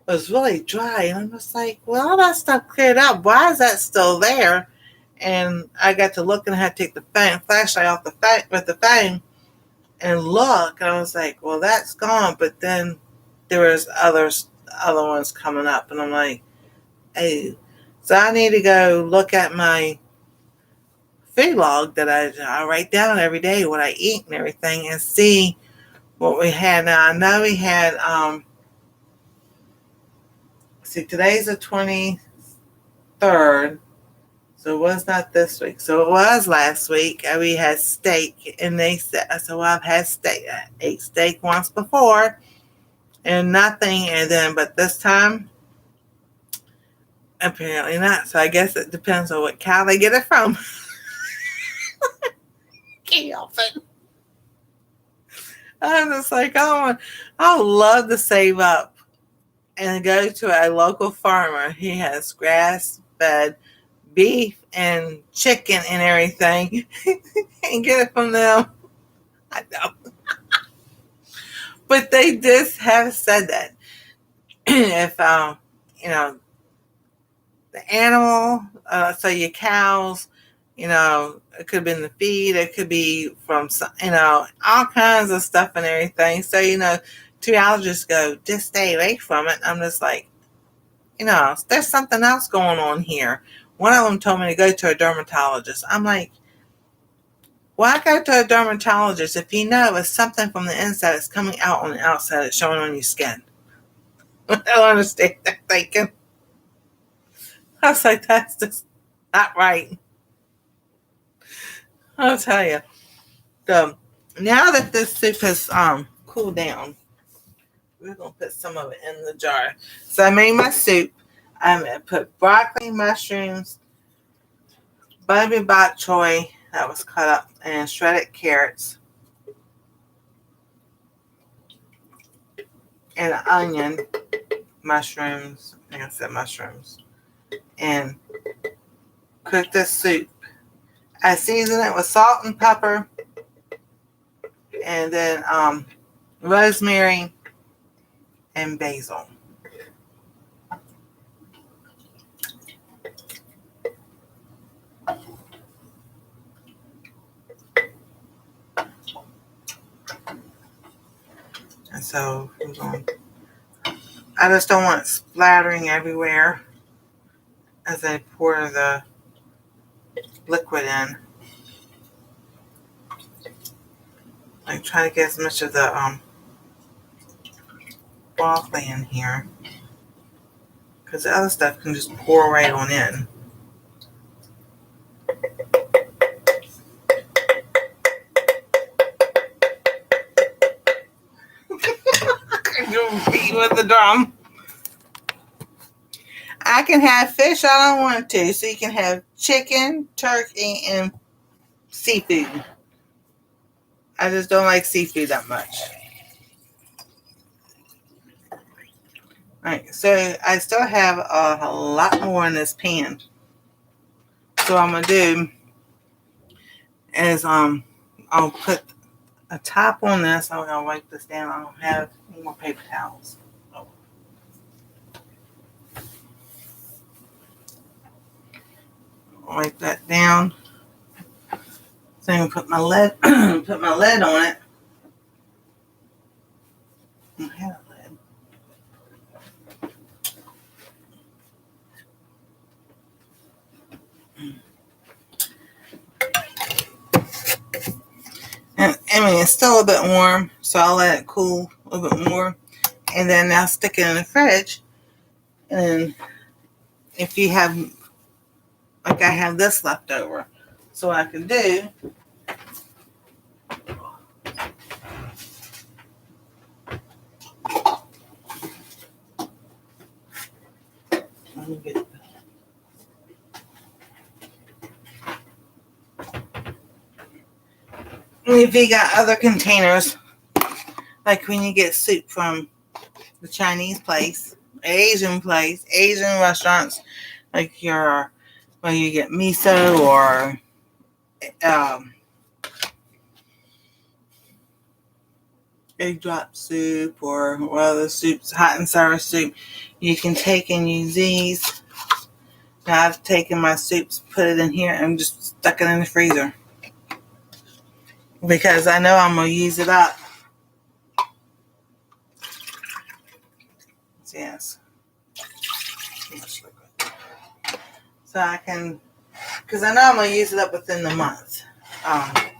was really dry. And I'm just like, well, all that stuff cleared up. Why is that still there? And I got to look and I had to take the flashlight off the phone with the phone and look. And I was like, well, that's gone. But then there was other ones coming up. And I'm like, hey, so I need to go look at my food log that I write down every day what I eat and everything and see what we had. Now I know we had today's the 23rd, so it was not this week. So it was last week. We had steak, and they said, so I've had steak. I ate steak once before, and nothing, and then but this time apparently not. So I guess it depends on what cow they get it from. Can't help it. I'm just like, I would love to save up and go to a local farmer. He has grass-fed beef and chicken and everything and get it from them. I know. But they just have said that if, the animal, so your cows, it could have been the feed, it could be from, all kinds of stuff and everything. So, two allergists go, just stay away from it. I'm just like, there's something else going on here. One of them told me to go to a dermatologist. I'm like, why go to a dermatologist if you know it's something from the inside that's coming out on the outside that's showing on your skin? I don't understand that thinking. I was like, that's just not right. I'll tell you. So now that this soup has cooled down, we're going to put some of it in the jar. So I made my soup. I'm going to put broccoli, mushrooms, baby bok choy. that was cut up, and shredded carrots, and an onion, mushrooms, like I said, mushrooms, and cook this soup. I season it with salt and pepper, and then rosemary and basil. And so I just don't want it splattering everywhere as I pour the liquid in. I try to get as much of the broccoli in here, because the other stuff can just pour right on in. With the drum. I can have fish, I don't want to. So you can have chicken, turkey, and seafood. I just don't like seafood that much. Alright, so I still have a lot more in this pan. So what I'm going to do is I'll put a top on this. I'm going to wipe this down. I don't have any more paper towels. Wipe that down. So I'm gonna put my lid on it. I don't have a lid. And I mean, it's still a bit warm, so I'll let it cool a little bit more, and then I'll stick it in the fridge. And if you have, like I have this left over, so what I can do, let me get if you got other containers, like when you get soup from the Chinese place, Asian restaurants, like where you get miso or egg drop soup or other soups, hot and sour soup, you can take and use these. Now I've taken my soups, put it in here, and just stuck it in the freezer, because I know I'm going to use it up. Yes. So I can, because I know I'm going to use it up within the month. I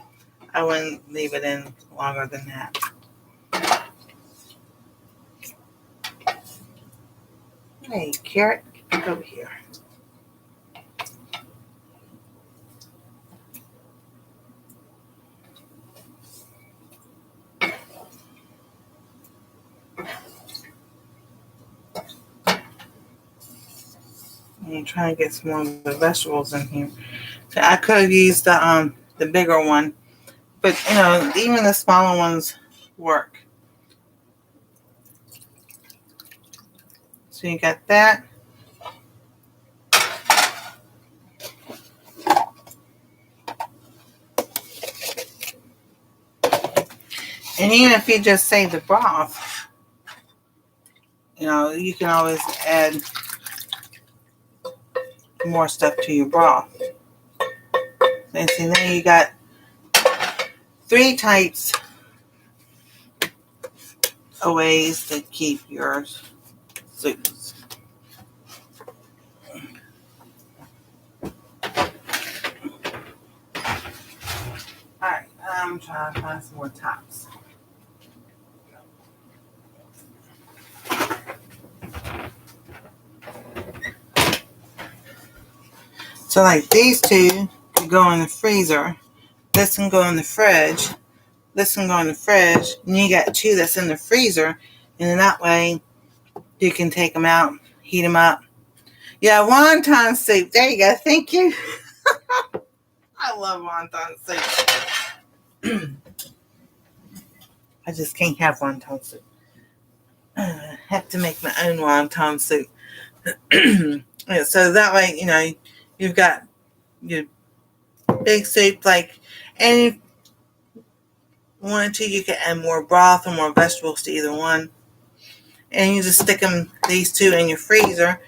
wouldn't leave it in longer than that. Hey, carrot, get over here. I'm trying to get some more of the vegetables in here. So I could have used the bigger one, but even the smaller ones work. So you got that. And even if you just save the broth, you can always add more stuff to your broth. And see, then you got 3 types of ways to keep your soups. Alright, I'm trying to find some more tops. So like these 2 could go in the freezer. This can go in the fridge. This can go in the fridge. And you got 2 that's in the freezer. And then that way you can take them out, heat them up. Yeah, wonton soup. There you go. Thank you. I love wonton soup. I just can't have wonton soup. I have to make my own wonton soup. So that way, you've got your big soup, and if you wanted to, you could add more broth or more vegetables to either one. And you just stick these two in your freezer.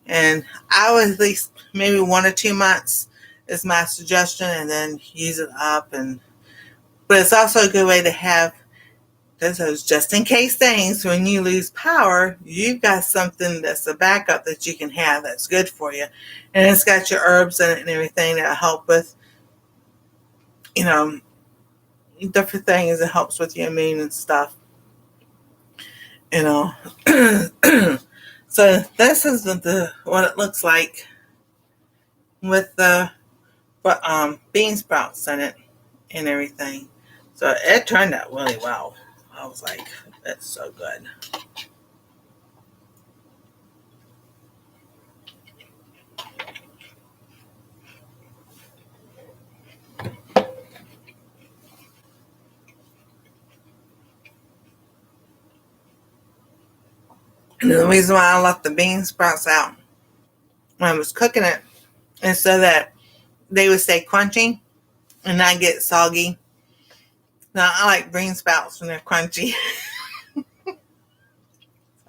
And I would at least maybe 1 or 2 months is my suggestion, and then use it up. But it's also a good way to have those just in case things. When you lose power, you've got something that's a backup that you can have that's good for you. And it's got your herbs in it and everything that help with, different things. It helps with your immune and stuff. So this is what it looks like with the bean sprouts in it and everything. So it turned out really well. I was like, that's so good. And the reason why I left the bean sprouts out when I was cooking it is so that they would stay crunchy and not get soggy. Now, I like bean sprouts when they're crunchy.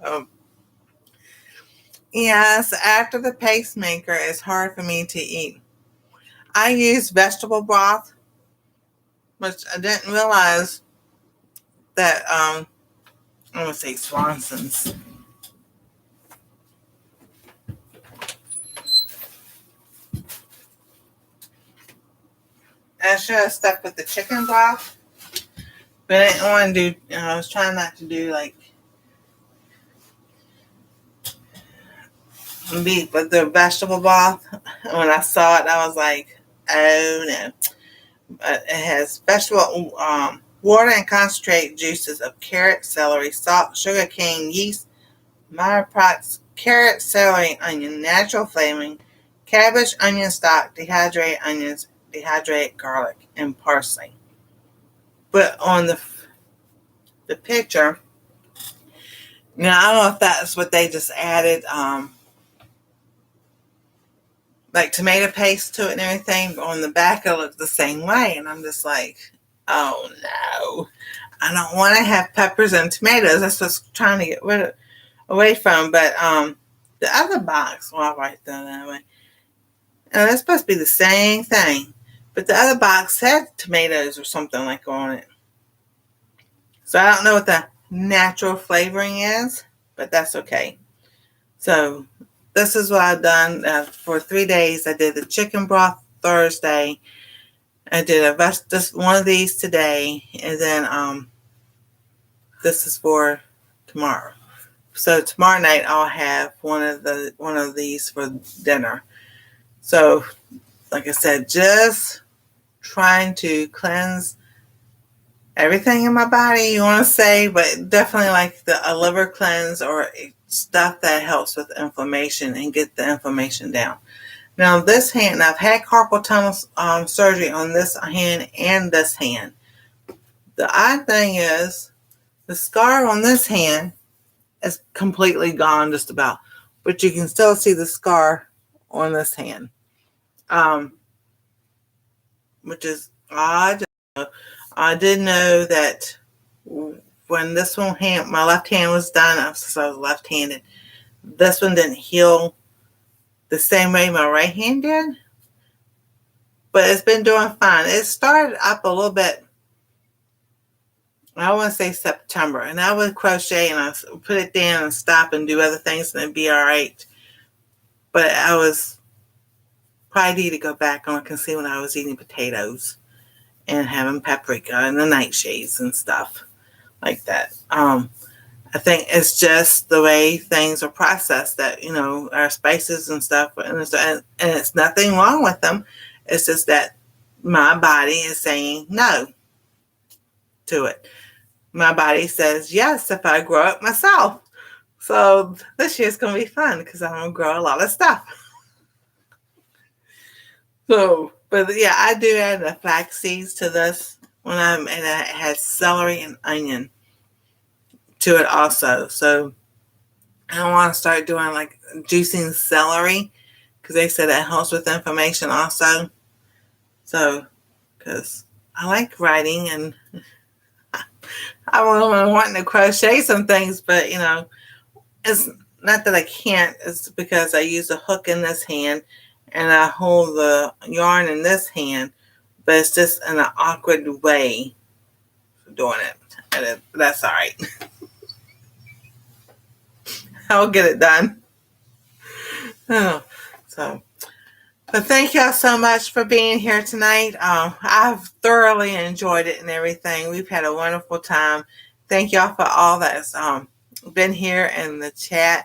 So, yes, after the pacemaker, it's hard for me to eat. I use vegetable broth, which I didn't realize that, I'm going to say Swanson's. I should have stuck with the chicken broth, but I didn't want to do, I was trying not to do beef with the vegetable broth. When I saw it, I was like, oh no. But it has vegetable water and concentrate juices of carrot, celery, salt, sugar cane, yeast, myroprox, carrot, celery, onion, natural flavoring, cabbage, onion stock, dehydrated onions, dehydrated garlic, and parsley. But on the picture, now I don't know if that's what they just added, like tomato paste to it and everything, but on the back it looks the same way, and I'm just like, oh no, I don't want to have peppers and tomatoes. That's what I'm trying to get away from. But the other box, well, I'll write that way. And that's supposed to be the same thing, but the other box had tomatoes or something like on it. So I don't know what the natural flavoring is, but that's okay. So this is what I've done for 3 days. I did the chicken broth Thursday. I did just one of these today, and then this is for tomorrow. So tomorrow night I'll have one of these for dinner. So, like I said, just trying to cleanse everything in my body, you want to say, but definitely like a liver cleanse or stuff that helps with inflammation and get the inflammation down. Now this hand, I've had carpal tunnel surgery on this hand and this hand. The odd thing is the scar on this hand is completely gone just about, but you can still see the scar on this hand, which is odd. I did know that when this my left hand was done, since I was left-handed, this one didn't heal the same way my right hand did, but it's been doing fine. It started up a little bit, I want to say September, and I would crochet and I put it down and stop and do other things and it'd be all right. But I was probably need to go back on. I can see when I was eating potatoes and having paprika and the nightshades and stuff like that. I think it's just the way things are processed, that, our spices and stuff, and it's nothing wrong with them. It's just that my body is saying no to it. My body says yes if I grow it myself. So this year's going to be fun because I'm going to grow a lot of stuff. So, but yeah, I do add the flax seeds to this and it has celery and onion to it also. So I want to start doing like juicing celery because they said that helps with inflammation also. So, because I like writing and I was wanting to crochet some things, but it's not that I can't. It's because I use a hook in this hand and I hold the yarn in this hand, but it's just in an awkward way doing it. And that's all right. I'll get it done. Oh, so, but thank y'all so much for being here tonight. I've thoroughly enjoyed it and everything. We've had a wonderful time. Thank y'all for all that's been here in the chat.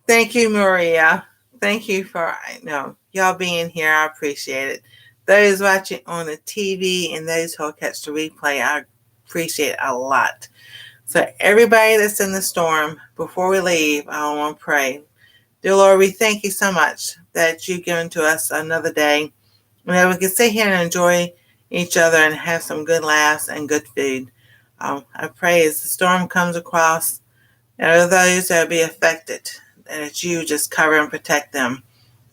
Thank you, Maria. Thank you for y'all being here. I appreciate it. Those watching on the TV and those who will catch the replay, I appreciate it a lot. So everybody that's in the storm, before we leave, I want to pray. Dear Lord, we thank you so much that you've given to us another day and that we can sit here and enjoy each other and have some good laughs and good food. I pray as the storm comes across, there are those that will be affected, and that you just cover and protect them.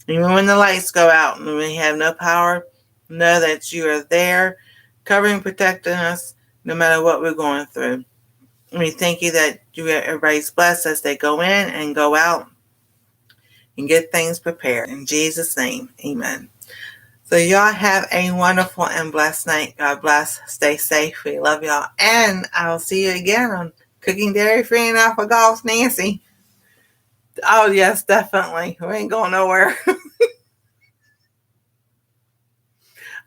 Even when the lights go out and we have no power, know that you are there, covering, protecting us, no matter what we're going through. We thank you that everybody's blessed as they go in and go out and get things prepared. In Jesus' name, amen. So y'all have a wonderful and blessed night. God bless. Stay safe. We love y'all. And I'll see you again on Cooking Dairy Free and Alpha Golf Nancy. Oh, yes, definitely. We ain't going nowhere.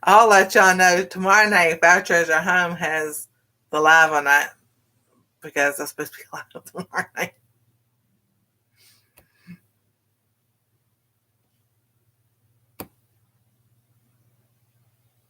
I'll let y'all know tomorrow night if Our Treasure Home has the live or not, because I'm supposed to be live tomorrow night.